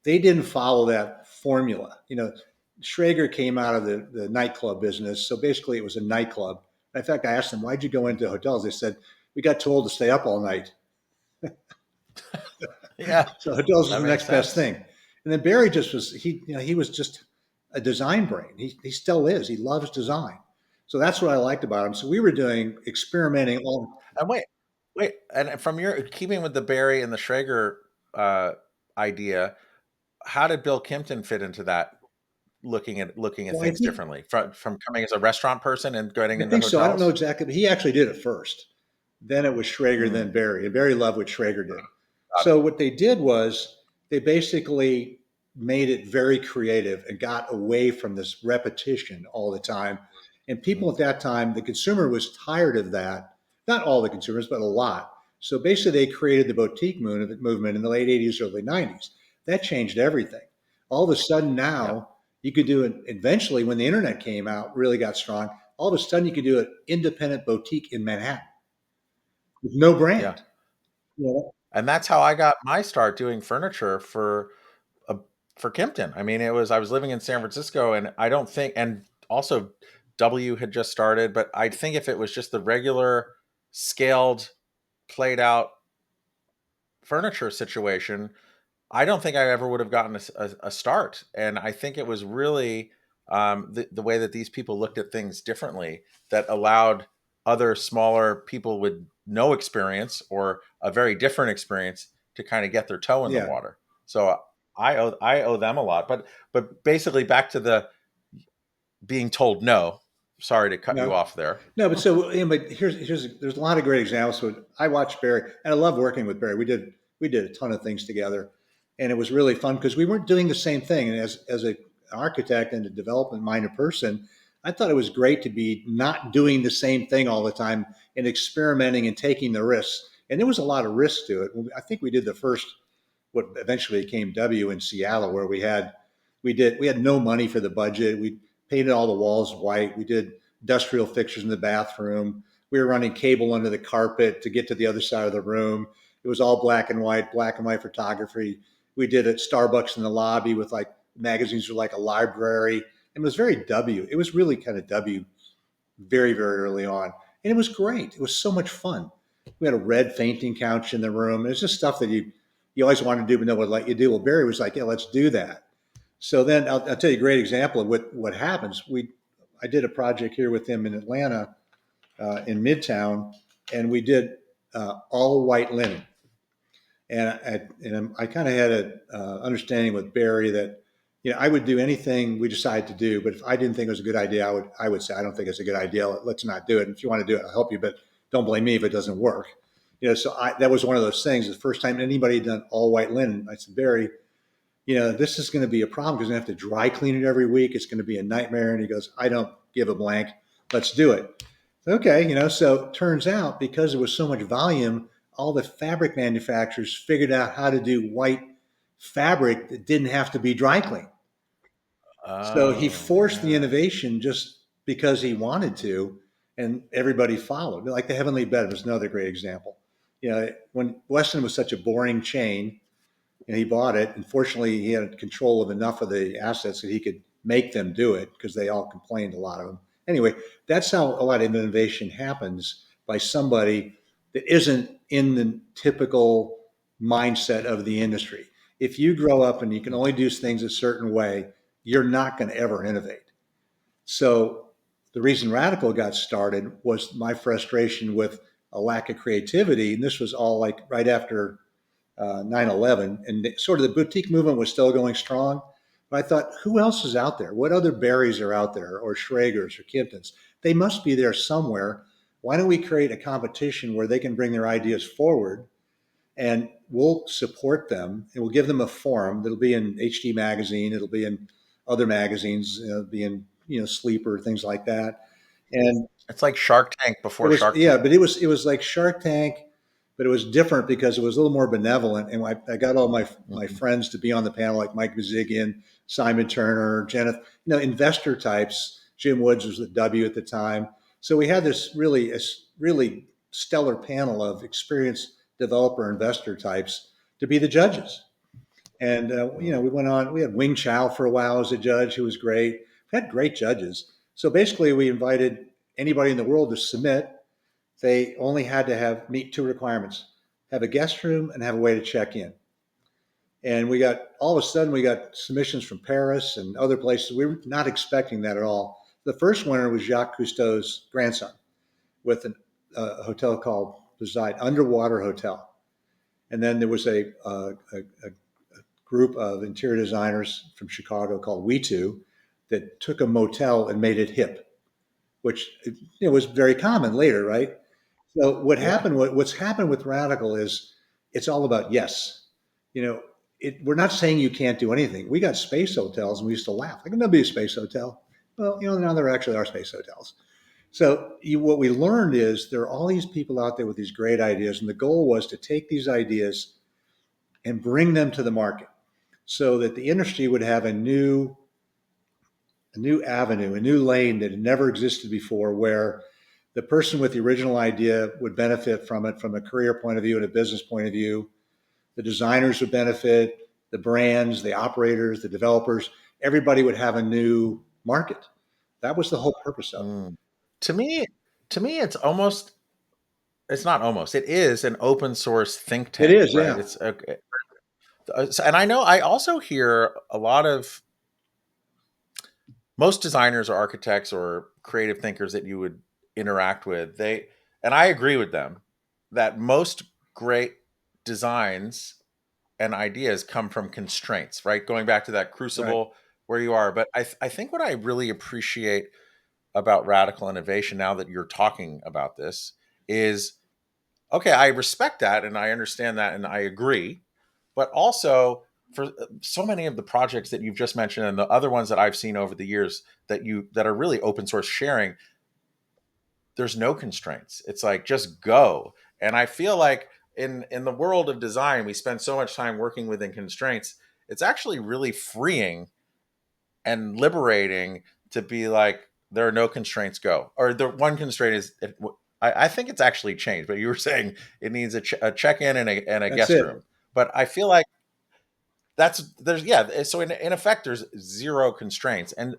[SPEAKER 2] They didn't follow that formula. Schrager came out of the nightclub business, so basically it was a nightclub. In fact, I asked them, "Why'd you go into hotels?" They said, "We got told to stay up all night."
[SPEAKER 1] Yeah,
[SPEAKER 2] So hotels was
[SPEAKER 1] that
[SPEAKER 2] the
[SPEAKER 1] makes
[SPEAKER 2] next best
[SPEAKER 1] sense.
[SPEAKER 2] thing. And then Barry just was he was just a design brain. He still is. He loves design. So that's what I liked about him. So we were doing experimenting all.
[SPEAKER 1] And wait, and from your keeping with the Barry and the Schrager uh, idea, how did Bill Kimpton fit into that? Looking at
[SPEAKER 2] Well, I
[SPEAKER 1] things
[SPEAKER 2] think
[SPEAKER 1] differently from coming as a restaurant person and getting
[SPEAKER 2] I
[SPEAKER 1] into
[SPEAKER 2] think so. I don't know
[SPEAKER 1] hotels.
[SPEAKER 2] exactly, but he actually did it first. Then it was Schrager,
[SPEAKER 1] Mm,
[SPEAKER 2] then Barry. And Barry loved what Schrager did.
[SPEAKER 1] got it.
[SPEAKER 2] So what they did was they basically made it very creative and got away from this repetition all the time. And people
[SPEAKER 1] Mm,
[SPEAKER 2] at that time, the consumer was tired of that. Not all the consumers, but a lot. So basically, they created the boutique movement in the late 80s, early 90s. That changed everything. All of a sudden
[SPEAKER 1] yeah,
[SPEAKER 2] now, you could do it eventually when the internet came out, really got strong. All of a sudden, you could do an independent boutique in Manhattan with no
[SPEAKER 1] yeah.
[SPEAKER 2] brand. You know?
[SPEAKER 1] And that's how I got my start doing furniture a, for Kimpton. I mean, I was living in San Francisco, and I don't think, and also W had just started, but I think if it was just the regular scaled, played out furniture situation, I don't think I ever would have gotten a start. And I think it was really the way that these people looked at things differently that allowed other smaller people with no experience or a very different experience to kind of get their toe in the
[SPEAKER 2] Yeah.
[SPEAKER 1] water. So I owe them a lot. But basically back to the being told no. Sorry to cut you
[SPEAKER 2] No.
[SPEAKER 1] off there.
[SPEAKER 2] No, but but here's there's a lot of great examples. So I watched Barry, and I love working with Barry. We did a ton of things together, and it was really fun because we weren't doing the same thing. And as an architect and a development minded person, I thought it was great to be not doing the same thing all the time and experimenting and taking the risks. And there was a lot of risk to it. I think we did the first, what eventually became W in Seattle, where we had no money for the budget. We painted all the walls white. We did industrial fixtures in the bathroom. We were running cable under the carpet to get to the other side of the room. It was all black and white photography. We did at Starbucks in the lobby with like magazines were like a library. It was very W. It was really kind of W very, very early on. And it was great. It was so much fun. We had a red fainting couch in the room. It was just stuff that you always wanted to do, but no one would let you do. Well, Barry was like, yeah, let's do that. So then I'll tell you a great example of what happens. I did a project here with him in Atlanta, in Midtown, and we did all white linen. And I kind of had an understanding with Barry that, I would do anything we decide to do, but if I didn't think it was a good idea, I would say, I don't think it's a good idea. Let's not do it. And if you want to do it, I'll help you, but don't blame me if it doesn't work. So that was one of those things. The first time anybody had done all white linen, I said, Barry, this is going to be a problem because I have to dry clean it every week. It's going to be a nightmare. And he goes, I don't give a blank. Let's do it. Okay. So it turns out because there was so much volume, all the fabric manufacturers figured out how to do white fabric that didn't have to be dry cleaned. So he
[SPEAKER 1] Oh,
[SPEAKER 2] forced the
[SPEAKER 1] yeah.
[SPEAKER 2] innovation just because he wanted to, and everybody followed. Like the Heavenly Bed was another great example. When Westin was such a boring chain, and he bought it. Unfortunately, he had control of enough of the assets that he could make them do it because they all complained, a lot of them. Anyway, that's how a lot of innovation happens by somebody that isn't in the typical mindset of the industry. If you grow up and you can only do things a certain way, you're not going to ever innovate. So the reason Radical got started was my frustration with a lack of creativity. And this was all like right after 9/11, and sort of the boutique movement was still going strong. But I thought, who else is out there? What other Barrys are out there, or Schragers, or Kimptons? They must be there somewhere. Why don't we create a competition where they can bring their ideas forward, and we'll support them, and we'll give them a forum that'll be in HD Magazine, it'll be in other magazines, it'll be in Sleeper, things like that, and
[SPEAKER 1] It's like Shark Tank
[SPEAKER 2] it
[SPEAKER 1] before
[SPEAKER 2] was,
[SPEAKER 1] Shark
[SPEAKER 2] yeah,
[SPEAKER 1] Tank.
[SPEAKER 2] but it was like Shark Tank, but it was different because it was a little more benevolent. And I got all my
[SPEAKER 1] Mhm.
[SPEAKER 2] friends to be on the panel, like Mike Mazigian, Simon Turner, Jennifer, investor types. Jim Woods was the W at the time. So we had this really stellar panel of experienced developer investor types to be the judges. And we went on. We had Wing Chow for a while as a judge, who was great. We had great judges. So basically, we invited anybody in the world to submit. They only had to meet two requirements: have a guest room and have a way to check in. And all of a sudden we got submissions from Paris and other places. We were not expecting that at all. The first winner was Jacques Cousteau's grandson with a hotel called Poseidon Underwater Hotel. And then there was a group of interior designers from Chicago called We Two that took a motel and made it hip, which was very common later, right? So
[SPEAKER 1] Yeah.
[SPEAKER 2] what's happened with Radical is it's all about yes. You know, we're not saying you can't do anything. We got space hotels, and we used to laugh like, there'll be a space hotel. Well, now there actually are space hotels. So what we learned is there are all these people out there with these great ideas, and the goal was to take these ideas and bring them to the market so that the industry would have a new avenue, a new lane that had never existed before, where the person with the original idea would benefit from it from a career point of view and a business point of view. The designers would benefit, the brands, the operators, the developers, everybody would have a new market. That was the whole purpose of it.
[SPEAKER 1] Mm. To me, it's not almost, it is an open source think
[SPEAKER 2] It
[SPEAKER 1] tank,
[SPEAKER 2] is,
[SPEAKER 1] right?
[SPEAKER 2] yeah.
[SPEAKER 1] And I also hear a lot of most designers or architects or creative thinkers that you would interact with, and I agree with them that most great designs and ideas come from constraints, right? Going back to that
[SPEAKER 2] Right.
[SPEAKER 1] crucible where you are. But I think what I really appreciate about radical innovation now that you're talking about this is okay, I respect that and I understand that and I agree. But also, for so many of the projects that you've just mentioned and the other ones that I've seen over the years that are really open source sharing, there's no constraints. It's like just go. And I feel like in the world of design, we spend so much time working within constraints. It's actually really freeing and liberating to be like, there are no constraints, go. Or the one constraint is, I think it's actually changed, but you were saying it needs a check-in and a
[SPEAKER 2] That's
[SPEAKER 1] guest
[SPEAKER 2] it.
[SPEAKER 1] room. But I feel like there's yeah. So in effect, there's zero constraints. And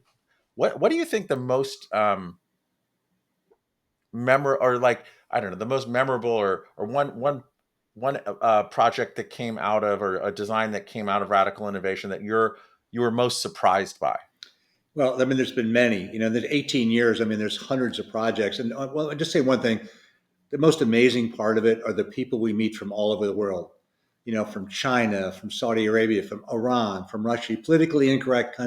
[SPEAKER 1] what do you think the most or like, I don't know, the most memorable or one project that came out of, or a design that came out of radical innovation that you were most surprised by?
[SPEAKER 2] Well, I mean, there's been many. There's 18 years. I mean, there's hundreds of projects. And well, I'll just say one thing: the most amazing part of it are the people we meet from all over the world. From China, from Saudi Arabia, from Iran, from Russia, politically incorrect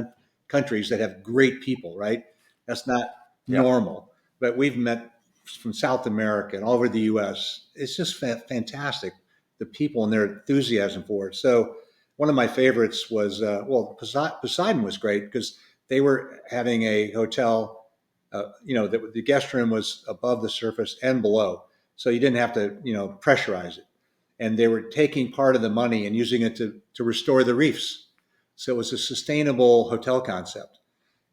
[SPEAKER 2] countries that have great people. Right? That's not
[SPEAKER 1] Yep.
[SPEAKER 2] normal. But we've met from South America and all over the U.S. It's just fantastic, the people and their enthusiasm for it. So one of my favorites was Poseidon was great because they were having a hotel. The guest room was above the surface and below, so you didn't have to pressurize it. And they were taking part of the money and using it to restore the reefs. So it was a sustainable hotel concept,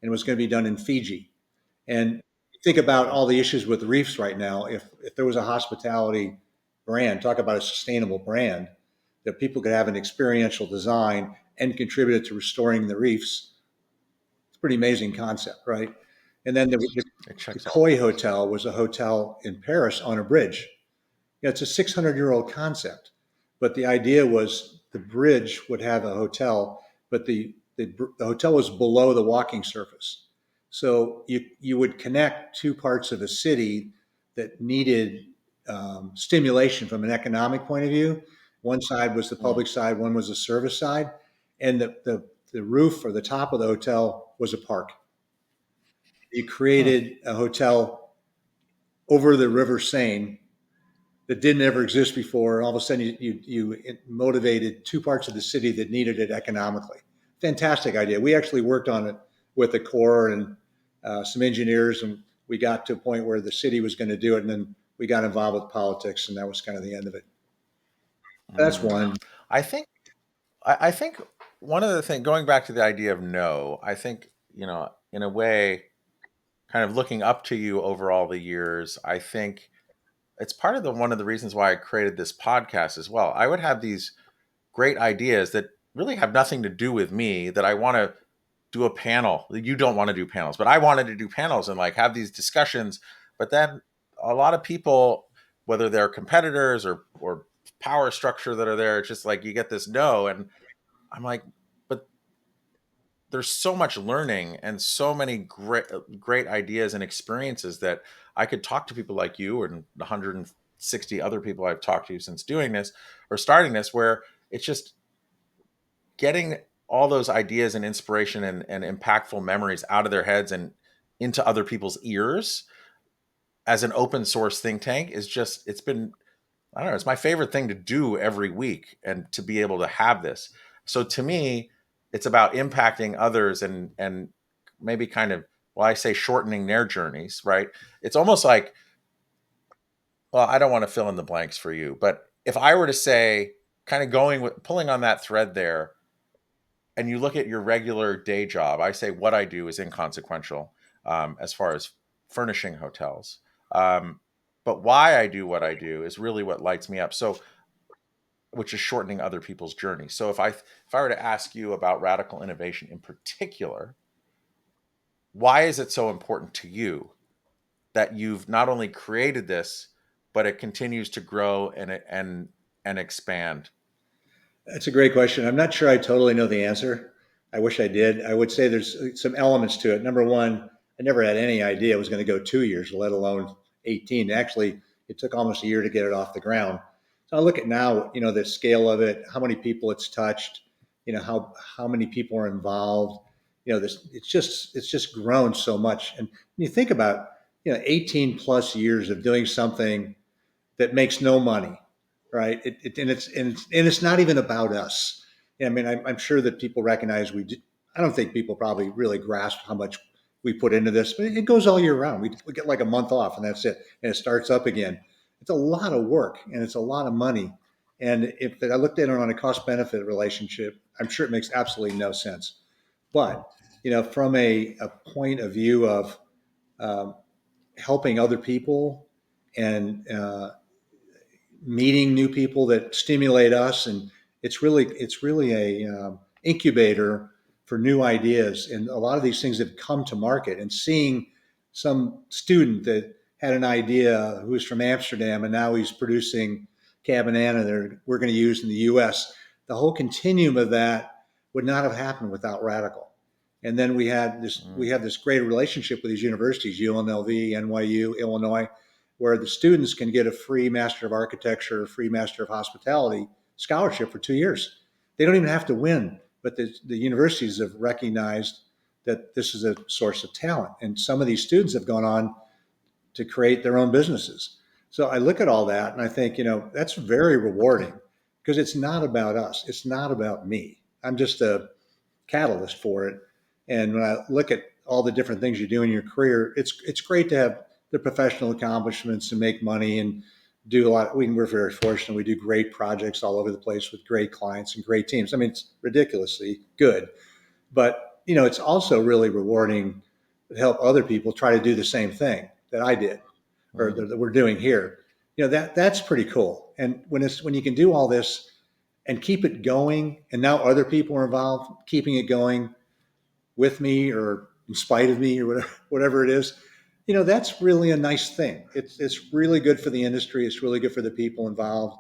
[SPEAKER 2] and it was going to be done in Fiji. And think about all the issues with reefs right now. If there was a hospitality brand, talk about a sustainable brand, that people could have an experiential design and contribute to restoring the reefs. It's a pretty amazing concept, right? And then
[SPEAKER 1] It
[SPEAKER 2] the
[SPEAKER 1] checks out.
[SPEAKER 2] Koi Hotel was a hotel in Paris on a bridge. It's a 600-year-old concept, but the idea was the bridge would have a hotel, but the hotel was below the walking surface. So you would connect two parts of a city that needed stimulation from an economic point of view. One side was the
[SPEAKER 1] Mm,
[SPEAKER 2] public side, one was the service side, and the roof or the top of the hotel was a park. You
[SPEAKER 1] hmm.
[SPEAKER 2] created a hotel over the River Seine that didn't ever exist before. All of a sudden, you motivated two parts of the city that needed it economically. Fantastic idea. We actually worked on it with the Corps and some engineers, and we got to a point where the city was going to do it, and then we got involved with politics, and that was kind of the end of it. That's
[SPEAKER 1] Mm.
[SPEAKER 2] one.
[SPEAKER 1] I think I think one of the things, going back to the idea of no, I think, in a way, kind of looking up to you over all the years, I think it's part of the one of the reasons why I created this podcast as well. I would have these great ideas that really have nothing to do with me, that I want to do a panel. You don't want to do panels, but I wanted to do panels and like have these discussions. But then a lot of people, whether they're competitors or power structure that are there, it's just like you get this no. And I'm like, but there's so much learning and so many great ideas and experiences that I could talk to people like you and 160 other people I've talked to since doing this or starting this, where it's just getting all those ideas and inspiration and impactful memories out of their heads and into other people's ears as an open source think tank is just, it's been, I don't know, it's my favorite thing to do every week, and to be able to have this. So to me, it's about impacting others and maybe kind of, well, I say shortening their journeys, right? It's almost like, well, I don't want to fill in the blanks for you, but if I were to say, kind of going with pulling on that thread there, and you look at your regular day job, I say what I do is inconsequential, as far as furnishing hotels. Um, but why I do what I do is really what lights me up. So, which is shortening other people's journey. So if I were to ask you about radical innovation in particular, why is it so important to you that you've not only created this, but it continues to grow and expand?
[SPEAKER 2] That's a great question. I'm not sure I totally know the answer. I wish I did. I would say there's some elements to it. Number one, I never had any idea it was going to go 2 years, let alone 18. Actually, it took almost a year to get it off the ground. So I look at now, the scale of it, how many people it's touched, how many people are involved. This it's just grown so much. And when you think about 18 plus years of doing something that makes no money, right? And it's not even about us. I mean, I'm sure that people recognize we do. I don't think people probably really grasp how much we put into this, but it goes all year round. We get like a month off and that's it. And it starts up again. It's a lot of work and it's a lot of money. And if I looked at it on a cost benefit relationship, I'm sure it makes absolutely no sense. But, from a point of view of um, helping other people and meeting new people that stimulate us, and it's really a incubator for new ideas. And a lot of these things have come to market. And seeing some student that had an idea who was from Amsterdam and now he's producing Cabanana that we're going to use in the U.S. The whole continuum of that would not have happened without Radical. And then we
[SPEAKER 1] Mm,
[SPEAKER 2] have this great relationship with these universities, UNLV, NYU, Illinois, where the students can get a free Master of Architecture, free Master of Hospitality scholarship for 2 years. They don't even have to win, but the universities have recognized that this is a source of talent. And some of these students have gone on to create their own businesses. So I look at all that and I think, that's very rewarding because it's not about us. It's not about me. I'm just a catalyst for it. And when I look at all the different things you do in your career, it's great to have the professional accomplishments and make money and do a lot. We're very fortunate. We do great projects all over the place with great clients and great teams. I mean, it's ridiculously good, but it's also really rewarding to help other people try to do the same thing that I did or
[SPEAKER 1] mm.
[SPEAKER 2] that we're doing here. That's pretty cool. And when you can do all this and keep it going, and now other people are involved, keeping it going with me or in spite of me or whatever it is, that's really a nice thing. It's really good for the industry. It's really good for the people involved,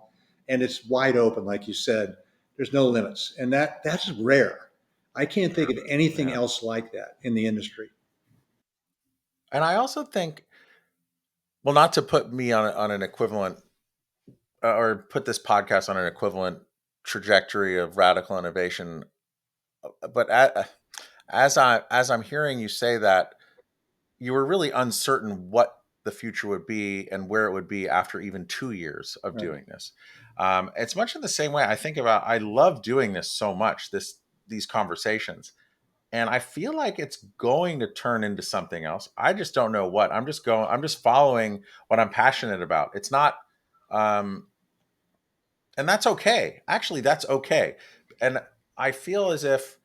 [SPEAKER 2] and it's wide open, like you said. There's no limits, and that's rare. I can't think of anything
[SPEAKER 1] Yeah.
[SPEAKER 2] else like that in the industry.
[SPEAKER 1] And I also think, well, not to put me on an equivalent or put this podcast on an equivalent trajectory of radical innovation, but as I'm hearing you say that, you were really uncertain what the future would be and where it would be after even 2 years of
[SPEAKER 2] Right.
[SPEAKER 1] doing this. It's much in the same way I think about. I love doing this so much. These conversations, and I feel like it's going to turn into something else. I just don't know what. I'm just following what I'm passionate about. It's not, um, and that's okay. Actually, that's okay. And I feel as if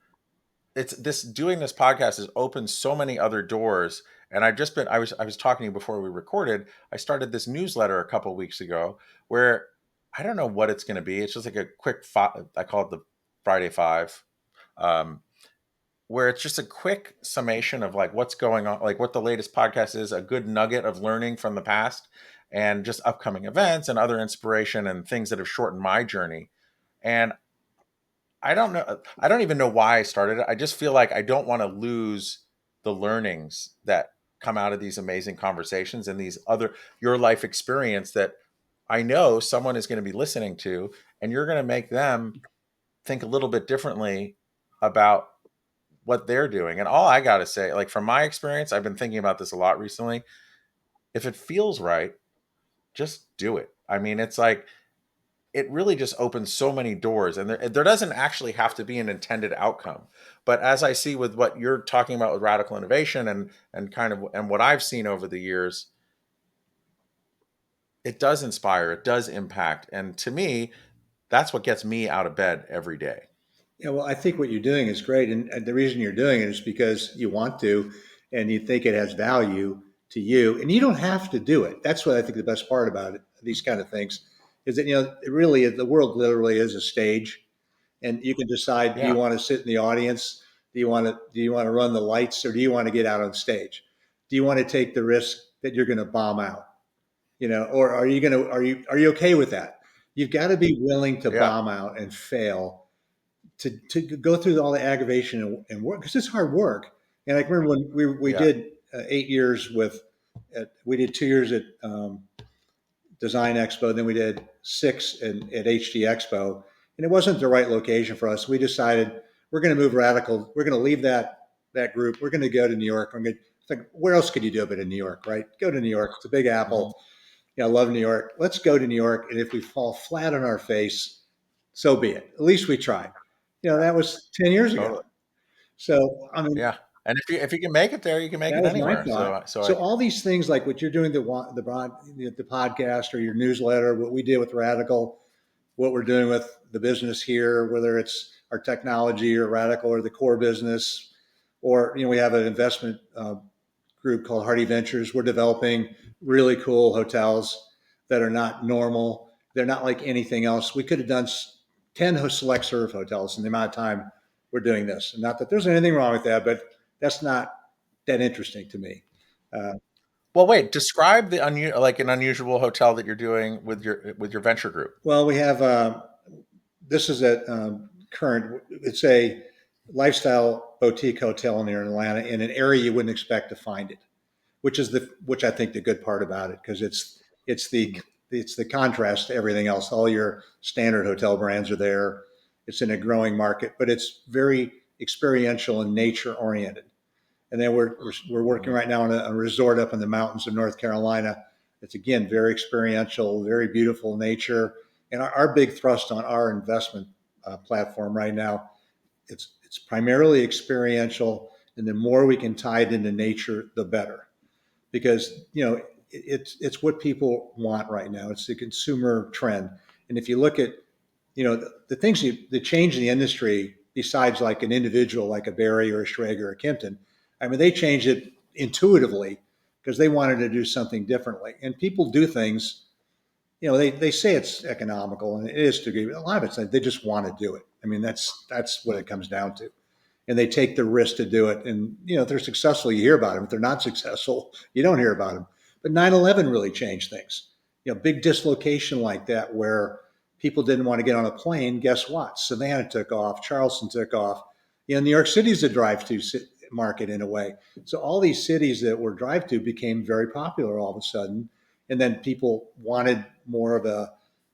[SPEAKER 1] it's this doing this podcast has opened so many other doors. And I was talking to you before we recorded. I started this newsletter a couple weeks ago where I don't know what it's going to be. It's just like a quick I call it the Friday Five, um, where it's just a quick summation of like what's going on, like what the latest podcast is, a good nugget of learning from the past, and just upcoming events and other inspiration and things that have shortened my journey. And I don't know. I don't even know why I started it. I just feel like I don't want to lose the learnings that come out of these amazing conversations and these other your life experience that I know someone is going to be listening to, and you're going to make them think a little bit differently about what they're doing. And all I got to say, like from my experience, I've been thinking about this a lot recently. If it feels right, just do it. I mean, it's like it really just opens so many doors, and there doesn't actually have to be an intended outcome. But as I see with what you're talking about with radical innovation and kind of and what I've seen over the years, it does inspire, it does impact, and to me, that's what gets me out of bed every day.
[SPEAKER 2] Yeah, well, I think what you're doing is great, and the reason you're doing it is because you want to, and you think it has value to you, and you don't have to do it. That's what I think the best part about it, these kind of things, is that it really the world literally is a stage, and you can decide: do you
[SPEAKER 1] Yeah,
[SPEAKER 2] want to sit in the audience? Do you want to run the lights, or do you want to get out on stage? Do you want to take the risk that you're going to bomb out? Or are you okay with that? You've got to be willing to
[SPEAKER 1] yeah,
[SPEAKER 2] bomb out and fail to go through all the aggravation and work because it's hard work. And I remember when we
[SPEAKER 1] yeah.
[SPEAKER 2] did 8 years we did 2 years at Design Expo, then we did six at HD Expo, and it wasn't the right location for us. We decided we're going to move radical. We're going to leave that group. We're going to go to New York. I'm going to think, where else could you do it but in New York, right? Go to New York. It's a Big
[SPEAKER 1] Mhm.
[SPEAKER 2] Apple. I love New York. Let's go to New York, and if we fall flat on our face, so be it. At least we tried. That was 10 years ago.
[SPEAKER 1] Totally.
[SPEAKER 2] So, I mean,
[SPEAKER 1] Yeah. And if you can make it there, you can make
[SPEAKER 2] that
[SPEAKER 1] it
[SPEAKER 2] was my
[SPEAKER 1] anywhere.
[SPEAKER 2] thought.
[SPEAKER 1] So I
[SPEAKER 2] So all these things like what you're doing, the podcast or your newsletter, what we did with Radical, what we're doing with the business here, whether it's our technology or Radical or the core business, or we have an investment group called Hardy Ventures. We're developing really cool hotels that are not normal. They're not like anything else. We could have done 10 select serve hotels in the amount of time we're doing this. And not that there's anything wrong with that, but that's not that interesting to me. Uh,
[SPEAKER 1] Well, wait. Describe like an unusual hotel that you're doing with your venture group.
[SPEAKER 2] well, we have this is at current. It's a lifestyle boutique hotel near Atlanta in an area you wouldn't expect to find it, which I think the good part about it because it's the
[SPEAKER 1] Mm.
[SPEAKER 2] it's the contrast to everything else. All your standard hotel brands are there. It's in a growing market, but it's very experiential and nature oriented. And then we're working
[SPEAKER 1] Mm.
[SPEAKER 2] right now on a resort up in the mountains of North Carolina. It's again very experiential, very beautiful nature. And our big thrust on our investment platform right now, it's primarily experiential, and the more we can tie it into nature, the better. Because it's what people want right now. It's the consumer trend. And if you look at the things that change in the industry, besides like an individual like a Barry or a Schrager or a Kimpton, I mean, they changed it intuitively because they wanted to do something differently. And people do things, they say it's economical, and it is to agree, but a lot of it's like they just want to do it. I mean, that's what
[SPEAKER 1] Mm.
[SPEAKER 2] it comes down to. And they take the risk to do it. And, if they're successful, you hear about them. If they're not successful, you don't hear about them. But 9/11 really changed things. Big dislocation like that where people didn't want to get on a plane. Guess what? Savannah took off, Charleston took off. New York City's a drive to market in a way. So all these cities that were drive to became very popular all of a sudden. And then people wanted more of a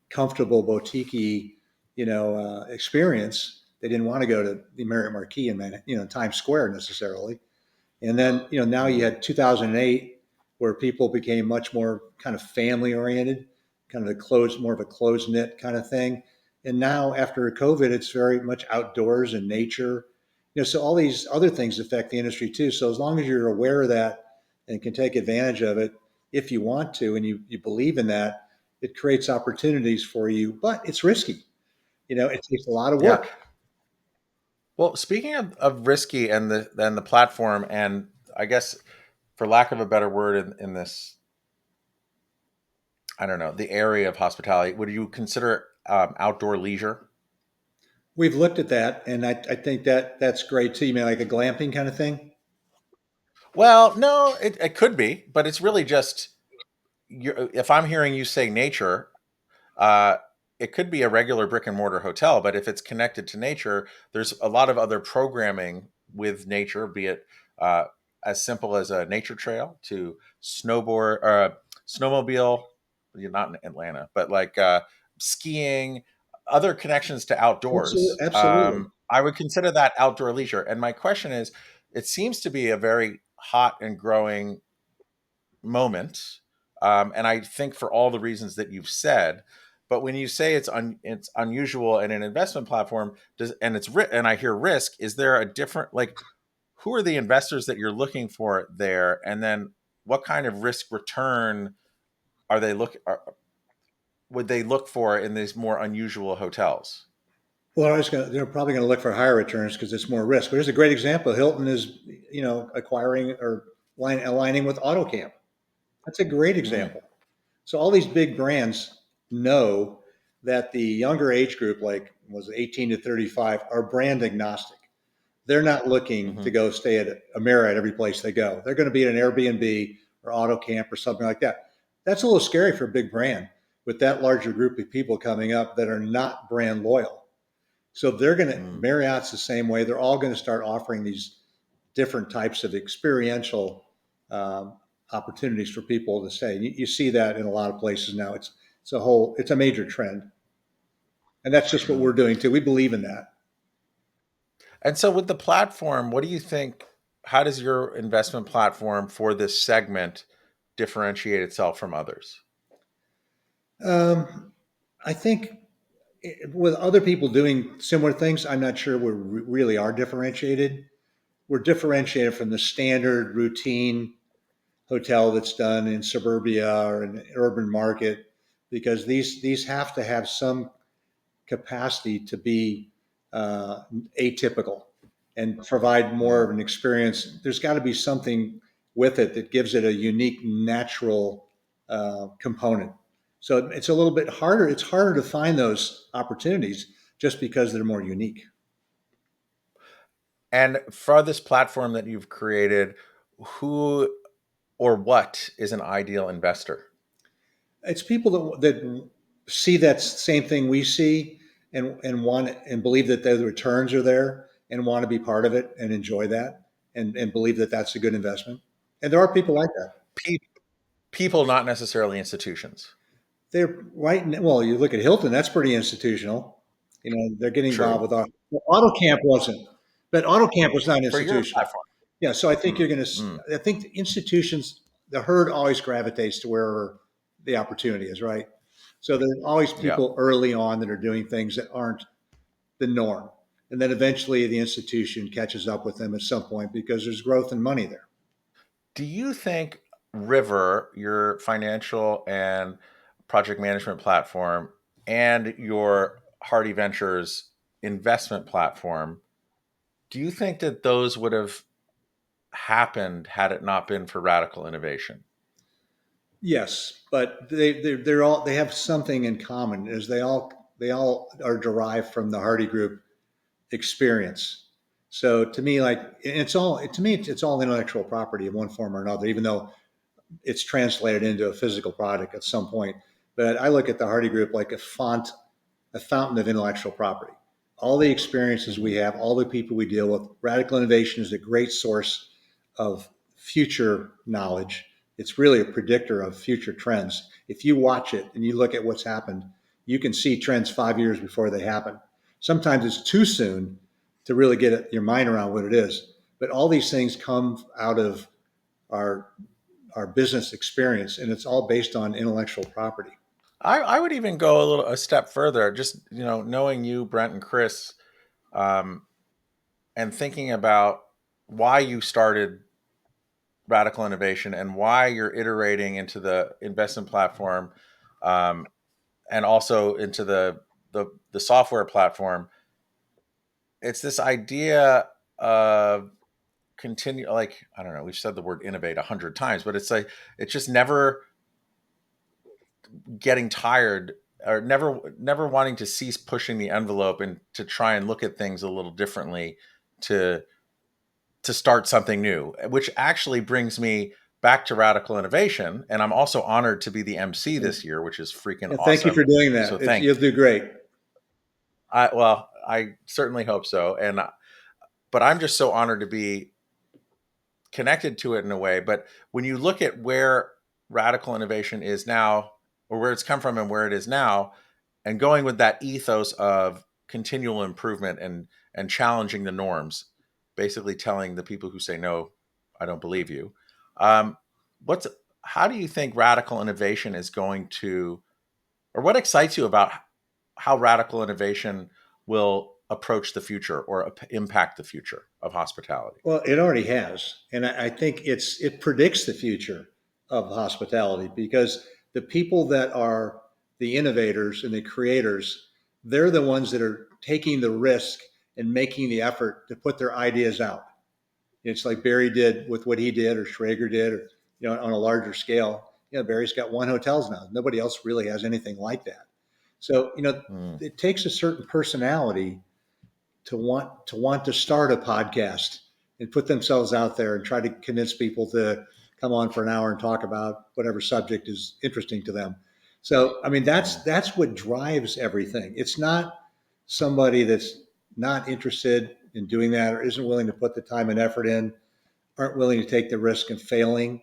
[SPEAKER 2] comfortable boutique experience. They didn't want to go to the Marriott Marquis in Times Square necessarily. And then now you
[SPEAKER 1] Mm.
[SPEAKER 2] had 2008 where people became much more kind of family oriented, kind of more of a closed knit kind of thing. And now after COVID, it's very much outdoors and nature. So all these other things affect the industry too. So as long as you're aware of that and can take advantage of it if you want to, and you believe in that, it creates opportunities for you, but it's risky. It takes a lot of
[SPEAKER 1] Yeah.
[SPEAKER 2] work.
[SPEAKER 1] Well, speaking of risky and the platform, and I guess for lack of a better word in this, I don't know, the area of hospitality, would you consider outdoor leisure?
[SPEAKER 2] We've looked at that, and I think that's great too. You mean like a glamping kind of thing?
[SPEAKER 1] Well, no, it could be, but it's really just if I'm hearing you say nature, uh, it could be a regular brick and mortar hotel, but if it's connected to nature, there's a lot of other programming with nature, be it uh, as simple as a nature trail to snowboard or snowmobile. You're not in Atlanta, but like skiing, other connections to
[SPEAKER 2] Absolutely,
[SPEAKER 1] outdoors.
[SPEAKER 2] absolutely.
[SPEAKER 1] I would consider that outdoor leisure. And my question is, it seems to be a very hot and growing moment, and I think for all the reasons that you've said. But when you say it's unusual in an investment platform, and I hear risk, is there a different like who are the investors that you're looking for there, and then what kind of risk return are they would they look for in these more unusual hotels?
[SPEAKER 2] Well, they're probably going to look for higher returns because it's more risk. But here's a great example. Hilton is, acquiring or aligning with Autocamp. That's a great
[SPEAKER 1] Mm.
[SPEAKER 2] example. So all these big brands know that the younger age group, like was it 18 to 35, are brand agnostic. They're not looking to
[SPEAKER 1] Hmm.
[SPEAKER 2] go stay at a Marriott every place they go. They're going to be at an Airbnb or Autocamp or something like that. That's a little scary for a big brand with that larger group of people coming up that are not brand loyal. So they're going to,
[SPEAKER 1] Mm.
[SPEAKER 2] Marriott's the same way. They're all going to start offering these different types of experiential um, opportunities for people to stay. You see that in a lot of places now. It's a major trend. And that's just what we're
[SPEAKER 1] Mm.
[SPEAKER 2] doing too. We believe in that.
[SPEAKER 1] And so with the platform, what do you think? How does your investment platform for this segment differentiate itself from others?
[SPEAKER 2] Um, I think with other people doing similar things, I'm not sure we really are differentiated. We're differentiated from the standard routine hotel that's done in suburbia or an urban market, because these have to have some capacity to be atypical and provide more
[SPEAKER 1] Mm.
[SPEAKER 2] of an experience. There's got to be something with it that gives it a unique, natural component. So it's a little bit harder. It's harder to find those opportunities just because they're more unique.
[SPEAKER 1] And for this platform that you've created, who or what is an ideal investor?
[SPEAKER 2] It's people that see that same thing we see and want and believe that the returns are there and want to be part of it and enjoy that and believe that that's a good investment. And there are people like that.
[SPEAKER 1] Pe- People, not necessarily institutions.
[SPEAKER 2] They're right. Well, you look at Hilton, that's pretty institutional. They're getting involved
[SPEAKER 1] True.
[SPEAKER 2] with Autocamp wasn't, but Autocamp was not
[SPEAKER 1] For your
[SPEAKER 2] institutional.
[SPEAKER 1] platform.
[SPEAKER 2] Yeah. So I think
[SPEAKER 1] Mm,
[SPEAKER 2] you're going to,
[SPEAKER 1] mm,
[SPEAKER 2] I think the institutions, the herd always gravitates to wherever the opportunity is, right? So there's always
[SPEAKER 1] yeah.
[SPEAKER 2] people early on that are doing things that aren't the norm. And then eventually the institution catches up with them at some point because there's growth and money there.
[SPEAKER 1] Do you think River, your financial and project management platform, and your Hardy Ventures investment platform, do you think that those would have happened had it not been for radical innovation?
[SPEAKER 2] Yes, but they have something in common is they all are derived from the Hardy Group experience. So to me, like it's all intellectual property in one form or another, even though it's translated into a physical product at some point. But I look at the Hardy Group like a fountain of intellectual property. All the experiences we
[SPEAKER 1] Mhm.
[SPEAKER 2] have, all the people we deal with, radical innovation is a great source of future knowledge. It's really a predictor of future trends. If you watch it and you look at what's happened, you can see trends 5 years before they happen. Sometimes it's too soon to really get your mind around what it is. But all these things come out of our our business experience, and it's all based on intellectual property.
[SPEAKER 1] I would even go a step further. Just knowing you, Brent and Chris, um, and thinking about why you started radical innovation and why you're iterating into the investment platform, um, and also into the software platform. It's this idea of continue, like, I don't know, we've said the word innovate 100 times, but it's like it's just never getting tired, or never wanting to cease pushing the envelope and to try and look at things a little differently, to start something new, which actually brings me back to radical innovation. And I'm also honored to be the MC
[SPEAKER 2] Yeah.
[SPEAKER 1] this year, which is freaking
[SPEAKER 2] Yeah, thank you
[SPEAKER 1] awesome.
[SPEAKER 2] for doing
[SPEAKER 1] So
[SPEAKER 2] that.
[SPEAKER 1] thank
[SPEAKER 2] You'll do great.
[SPEAKER 1] I certainly hope so. And but I'm just so honored to be connected to it in a way. But when you look at where radical innovation is now, or where it's come from and where it is now, and going with that ethos of continual improvement and challenging the norms, basically telling the people who say no, I don't believe you. Um, what's How do you think radical innovation is going to, or what excites you about how radical innovation will approach the future or impact the future of hospitality?
[SPEAKER 2] Well, it already has, and I think it predicts the future of hospitality because the people that are the innovators and the creators, they're the ones that are taking the risk and making the effort to put their ideas out. It's like Barry did with what he did, or Schrager did, or on a larger scale. Barry's got 1 hotels now. Nobody else really has anything like that. So
[SPEAKER 1] Hmm.
[SPEAKER 2] it takes a certain personality to want to start a podcast and put themselves out there and try to convince people to come on for an hour and talk about whatever subject is interesting to them. So I mean
[SPEAKER 1] Hmm.
[SPEAKER 2] that's what drives everything. It's not somebody that's not interested in doing that or isn't willing to put the time and effort in, aren't willing to take the risk of failing.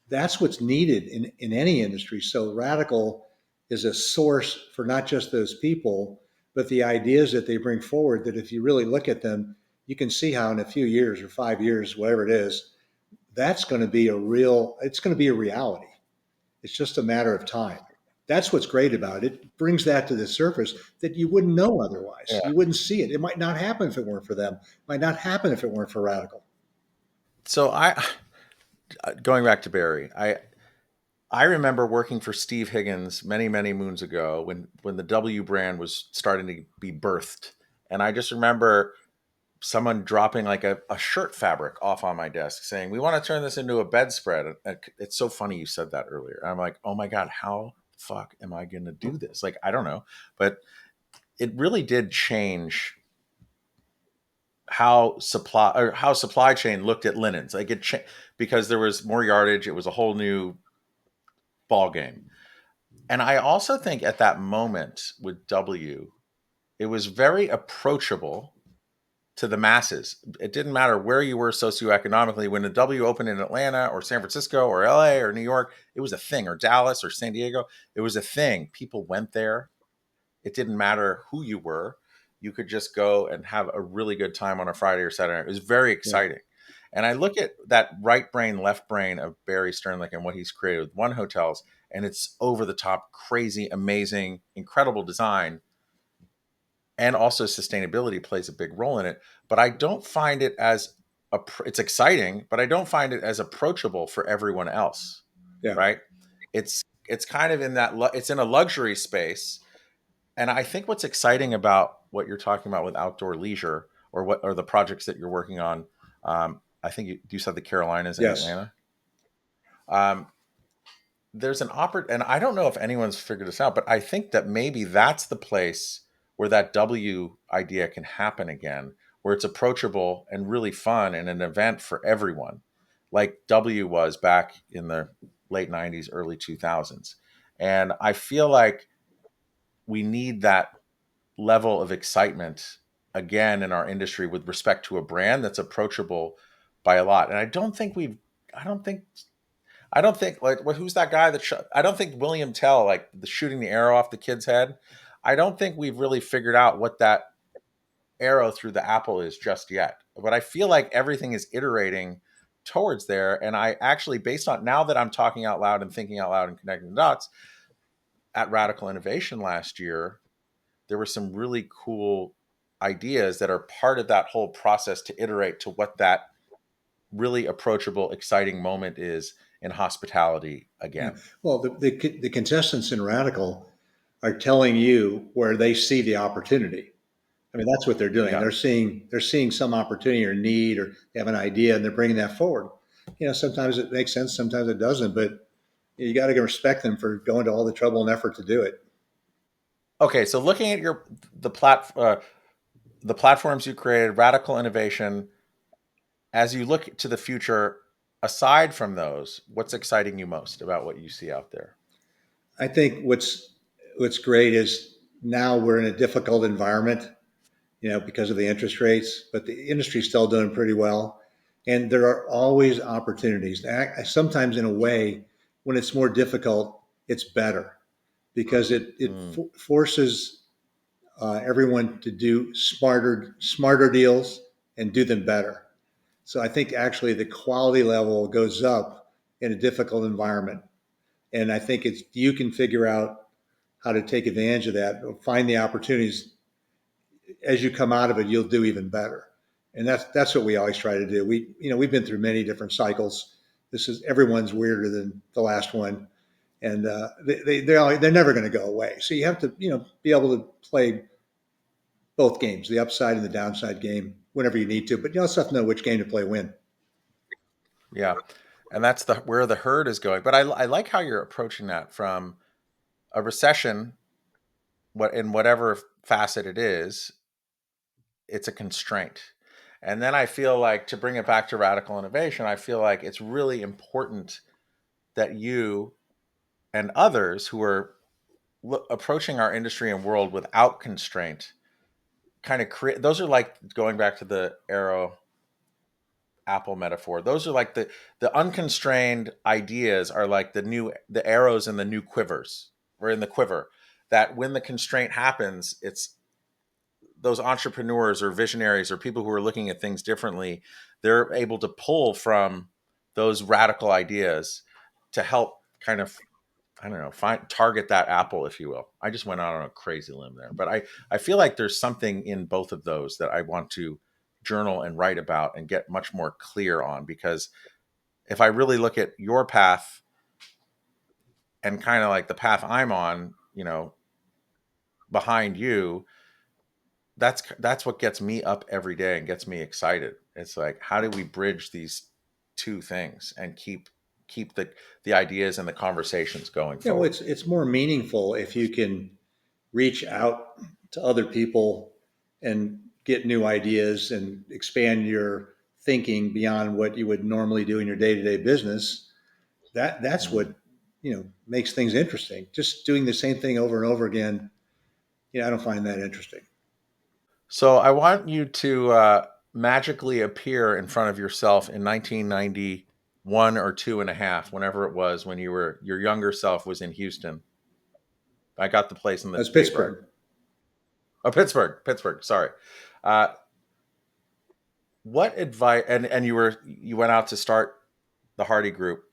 [SPEAKER 2] That's what's needed in any industry. So radical is a source for not just those people, but the ideas that they bring forward that if you really look at them, you can see how in a few years or 5 years, whatever it is, it's going to be a reality. It's just a matter of time. That's what's great about it. It brings that to the surface that you wouldn't know otherwise.
[SPEAKER 1] Yeah.
[SPEAKER 2] You wouldn't see it. It might not happen if it weren't for them. It might not happen if it weren't for Radical.
[SPEAKER 1] So going back to Barry, I remember working for Steve Higgins many moons ago when the W brand was starting to be birthed, and I just remember someone dropping like a shirt fabric off on my desk saying, "We want to turn this into a bedspread." It's so funny you said that earlier. I'm like, "Oh my god, how the fuck am I going to do this?" Like, I don't know, but it really did change how supply chain looked at linens. Like because there was more yardage. It was a whole new ball game. And I also think at that moment with W, it was very approachable to the masses. It didn't matter where you were socioeconomically. When the W opened in Atlanta or San Francisco or LA or New York, it was a thing, or Dallas or San Diego. It was a thing. People went there. It didn't matter who you were. You could just go and have a really good time on a Friday or Saturday. It was very
[SPEAKER 2] Yeah.
[SPEAKER 1] exciting. And I look at that right brain, left brain of Barry Sternlicht and what he's created with One Hotels, and it's over the top, crazy, amazing, incredible design. And also sustainability plays a big role in it. But I don't find it as it's exciting, but I don't find it as approachable for everyone else.
[SPEAKER 2] Yeah.
[SPEAKER 1] Right? It's kind of in that it's in a luxury space, and I think what's exciting about what you're talking about with outdoor leisure, or what are the projects that you're working on. I think you said the Carolinas and
[SPEAKER 2] Yes.
[SPEAKER 1] Atlanta. Um, there's an and I don't know if anyone's figured this out, but I think that maybe that's the place where that W idea can happen again, where it's approachable and really fun and an event for everyone, like W was back in the late 90s, early 2000s. And I feel like we need that level of excitement again in our industry with respect to a brand that's approachable by a lot. And I don't think I don't think like who's that guy that I don't think William Tell, like the shooting the arrow off the kid's head. I don't think we've really figured out what that arrow through the apple is just yet. But I feel like everything is iterating towards there. And I actually, based on now that I'm talking out loud and thinking out loud and connecting the dots, at Radical Innovation last year, there were some really cool ideas that are part of that whole process to iterate to what that really approachable, exciting moment is in hospitality
[SPEAKER 2] Yeah.
[SPEAKER 1] again.
[SPEAKER 2] Well, the contestants in Radical are telling you where they see the opportunity. I mean, that's what they're doing.
[SPEAKER 1] Yeah.
[SPEAKER 2] They're seeing some opportunity or need, or they have an idea, and they're bringing that forward. Sometimes it makes sense, sometimes it doesn't, but you got to respect them for going to all the trouble and effort to do it.
[SPEAKER 1] Okay, so looking at the platforms you created, Radical Innovation, as you look to the future, aside from those, what's exciting you most about what you see out there?
[SPEAKER 2] I think what's great is now we're in a difficult environment, because of the interest rates, but the industry's still doing pretty well. And there are always opportunities. Sometimes, in a way, when it's more difficult, it's better because
[SPEAKER 1] Mm,
[SPEAKER 2] forces everyone to do smarter deals and do them better. So I think actually the quality level goes up in a difficult environment. And I think it's you can figure out how to take advantage of that, find the opportunities as you come out of it, you'll do even better. And that's what we always try to do. We've been through many different cycles. This is everyone's weirder than the last one, and they're never going to go away. So you have to be able to play both games, the upside and the downside game, whenever you need to. But you also have to know which game to play when.
[SPEAKER 1] yeah, and that's the where the herd is going. But I like how you're approaching that from a recession, what in whatever facet it is, it's a constraint. And then I feel like to bring it back to radical innovation, I feel like it's really important that you and others who are approaching our industry and world without constraint kind of create those are like going back to the arrow apple metaphor. Those are like the unconstrained ideas are like the arrows and the new quivers or in the quiver that when the constraint happens, it's those entrepreneurs or visionaries or people who are looking at things differently, they're able to pull from those radical ideas to help kind of I don't know, target that apple, if you will. I just went out on a crazy limb there, but I feel like there's something in both of those that I want to journal and write about and get much more clear on, because if I really look at your path and kind of like the path I'm on, behind you, that's what gets me up every day and gets me excited. It's like, how do we bridge these two things and keep the ideas and the conversations going
[SPEAKER 2] Yeah, well,
[SPEAKER 1] forward?
[SPEAKER 2] it's more meaningful if you can reach out to other people and get new ideas and expand your thinking beyond what you would normally do in your day-to-day business. That's what
[SPEAKER 1] Mm.
[SPEAKER 2] makes things interesting. Just doing the same thing over and over again, I don't find that interesting.
[SPEAKER 1] So I want you to magically appear in front of yourself in 1991 or two and a half, whenever it was, when your younger self was in Houston. I got the place in the
[SPEAKER 2] That's
[SPEAKER 1] paper.
[SPEAKER 2] Pittsburgh.
[SPEAKER 1] Oh, Pittsburgh. Sorry. Uh, what advice? And you went out to start the Hardy Group.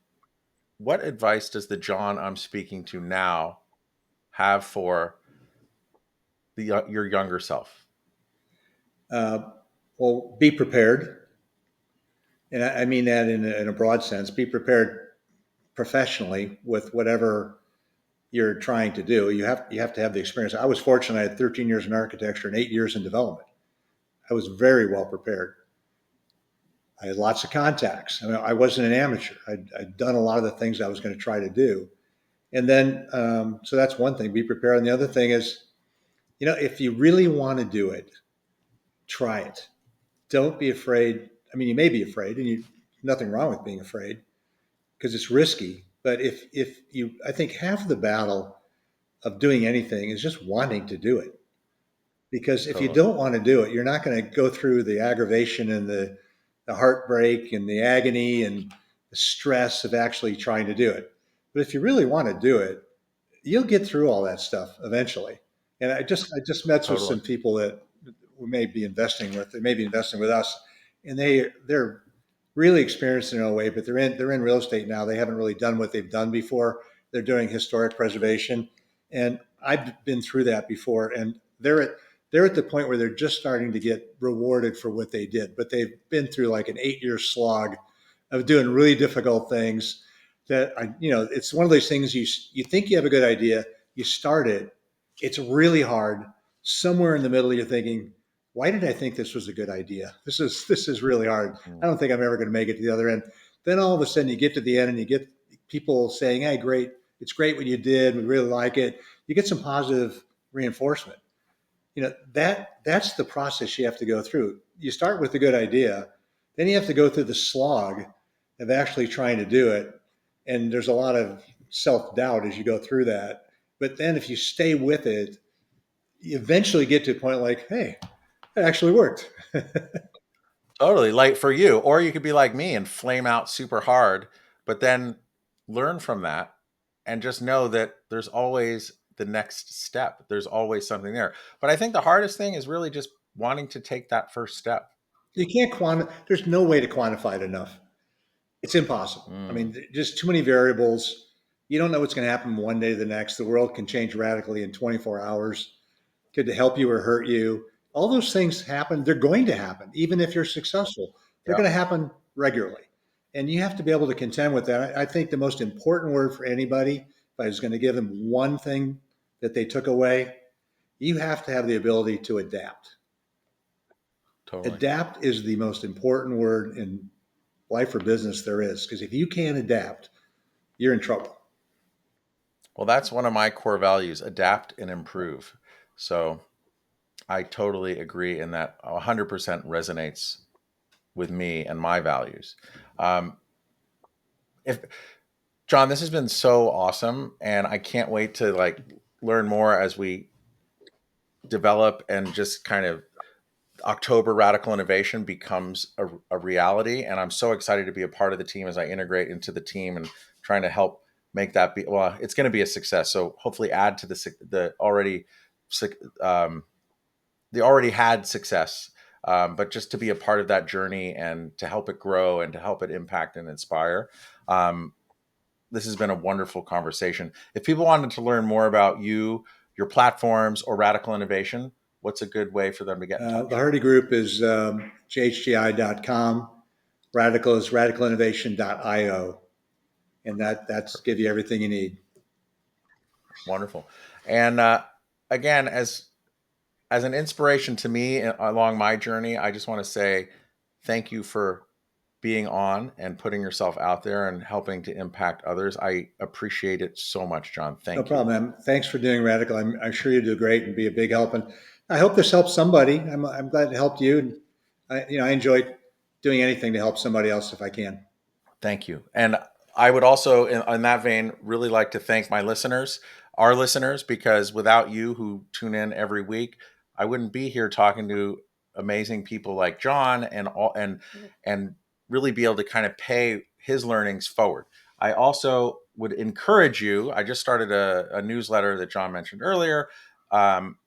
[SPEAKER 1] What advice does the John I'm speaking to now have for your younger self?
[SPEAKER 2] Uh, well, be prepared, and I mean that in a broad sense. Be prepared professionally with whatever you're trying to do. You have to have the experience. I was fortunate. I had 13 years in architecture and 8 years in development. I was very well prepared. I had lots of contacts. I mean, I wasn't an amateur. I'd done a lot of the things I was going to try to do. And then, so that's one thing, be prepared. And the other thing is, if you really want to do it, try it. Don't be afraid. I mean, you may be afraid, and nothing wrong with being afraid because it's risky. But if you, I think half the battle of doing anything is just wanting to do it. Because if you
[SPEAKER 1] Totally.
[SPEAKER 2] don't want to do it, you're not going to go through the aggravation and the heartbreak and the agony and the stress of actually trying to do it. But if you really want to do it, you'll get through all that stuff eventually. And I just met with
[SPEAKER 1] Totally.
[SPEAKER 2] some people that we may be investing with. They may be investing with us, and they're really experienced in their own way, but they're in real estate now. They haven't really done what they've done before. They're doing historic preservation, and I've been through that before. And they're at the point where they're just starting to get rewarded for what they did, but they've been through like an 8 year slog of doing really difficult things. It's one of those things you think you have a good idea, you start it, it's really hard. Somewhere in the middle, you're thinking, why did I think this was a good idea? This is really hard. I
[SPEAKER 1] Mm.
[SPEAKER 2] don't think I'm ever going to make it to the other end. Then all of a sudden, you get to the end and you get people saying, "Hey, great! It's great what you did. We really like it." You get some positive reinforcement. That's the process you have to go through. You start with a good idea, then you have to go through the slog of actually trying to do it, and there's a lot of self-doubt as you go through that. But then if you stay with it, you eventually get to a point like, hey, it actually worked.
[SPEAKER 1] Totally. Like for you, or you could be like me and flame out super hard, but then learn from that and just know that there's always the next step. There's always something there. But I think the hardest thing is really just wanting to take that first step.
[SPEAKER 2] You can't there's no way to quantify it enough. It's impossible. I
[SPEAKER 1] Mm.
[SPEAKER 2] mean, just too many variables. You don't know what's going to happen one day to the next. The world can change radically in 24 hours. Could help you or hurt you. All those things happen. They're going to happen, even if you're successful. They're
[SPEAKER 1] Yeah,
[SPEAKER 2] going to happen regularly. And you have to be able to contend with that. I think the most important word for anybody, if I was going to give them one thing that they took away, you have to have the ability to adapt.
[SPEAKER 1] totally.
[SPEAKER 2] Adapt is the most important word in life or business there is. Because if you can't adapt, you're in trouble.
[SPEAKER 1] Well, that's one of my core values, adapt and improve. So I totally agree in that 100% resonates with me and my values. Um, if John, this has been so awesome, and I can't wait to like learn more as we develop and just kind of October Radical Innovation becomes a reality. And I'm so excited to be a part of the team as I integrate into the team and trying to help make that be, well, it's going to be a success. So hopefully add to um, the already had success. But just to be a part of that journey and to help it grow and to help it impact and inspire. Um, this has been a wonderful conversation. If people wanted to learn more about you, your platforms, or Radical Innovation, what's a good way for them to get in touch?
[SPEAKER 2] The Hardy Group is jhgi.com. Radical is radicalinnovation.io. And that's give you everything you need.
[SPEAKER 1] Wonderful. And again, as an inspiration to me along my journey, I just want to say thank you for being on and putting yourself out there and helping to impact others. I appreciate it so much, John.
[SPEAKER 2] No
[SPEAKER 1] Thank you.
[SPEAKER 2] problem, man. Thanks for doing Radical. I'm sure you do great and be a big help. And I hope this helps somebody. I'm glad it helped you. And I enjoy doing anything to help somebody else if I can.
[SPEAKER 1] Thank you. And I would also, in that vein, really like to thank my listeners, our listeners, because without you who tune in every week, I wouldn't be here talking to amazing people like John and really be able to kind of pay his learnings forward. I also would encourage you. I just started a newsletter that John mentioned earlier. Um,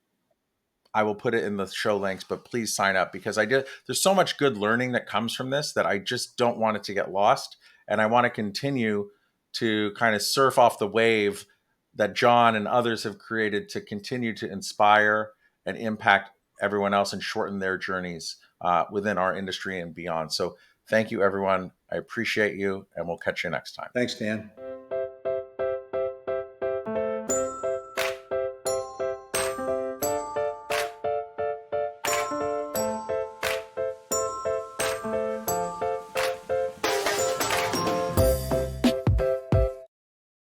[SPEAKER 1] I will put it in the show links, but please sign up because there's so much good learning that comes from this that I just don't want it to get lost. And I want to continue to kind of surf off the wave that John and others have created to continue to inspire and impact everyone else and shorten their journeys within our industry and beyond. So thank you, everyone. I appreciate you, and we'll catch you next time.
[SPEAKER 2] Thanks, Dan.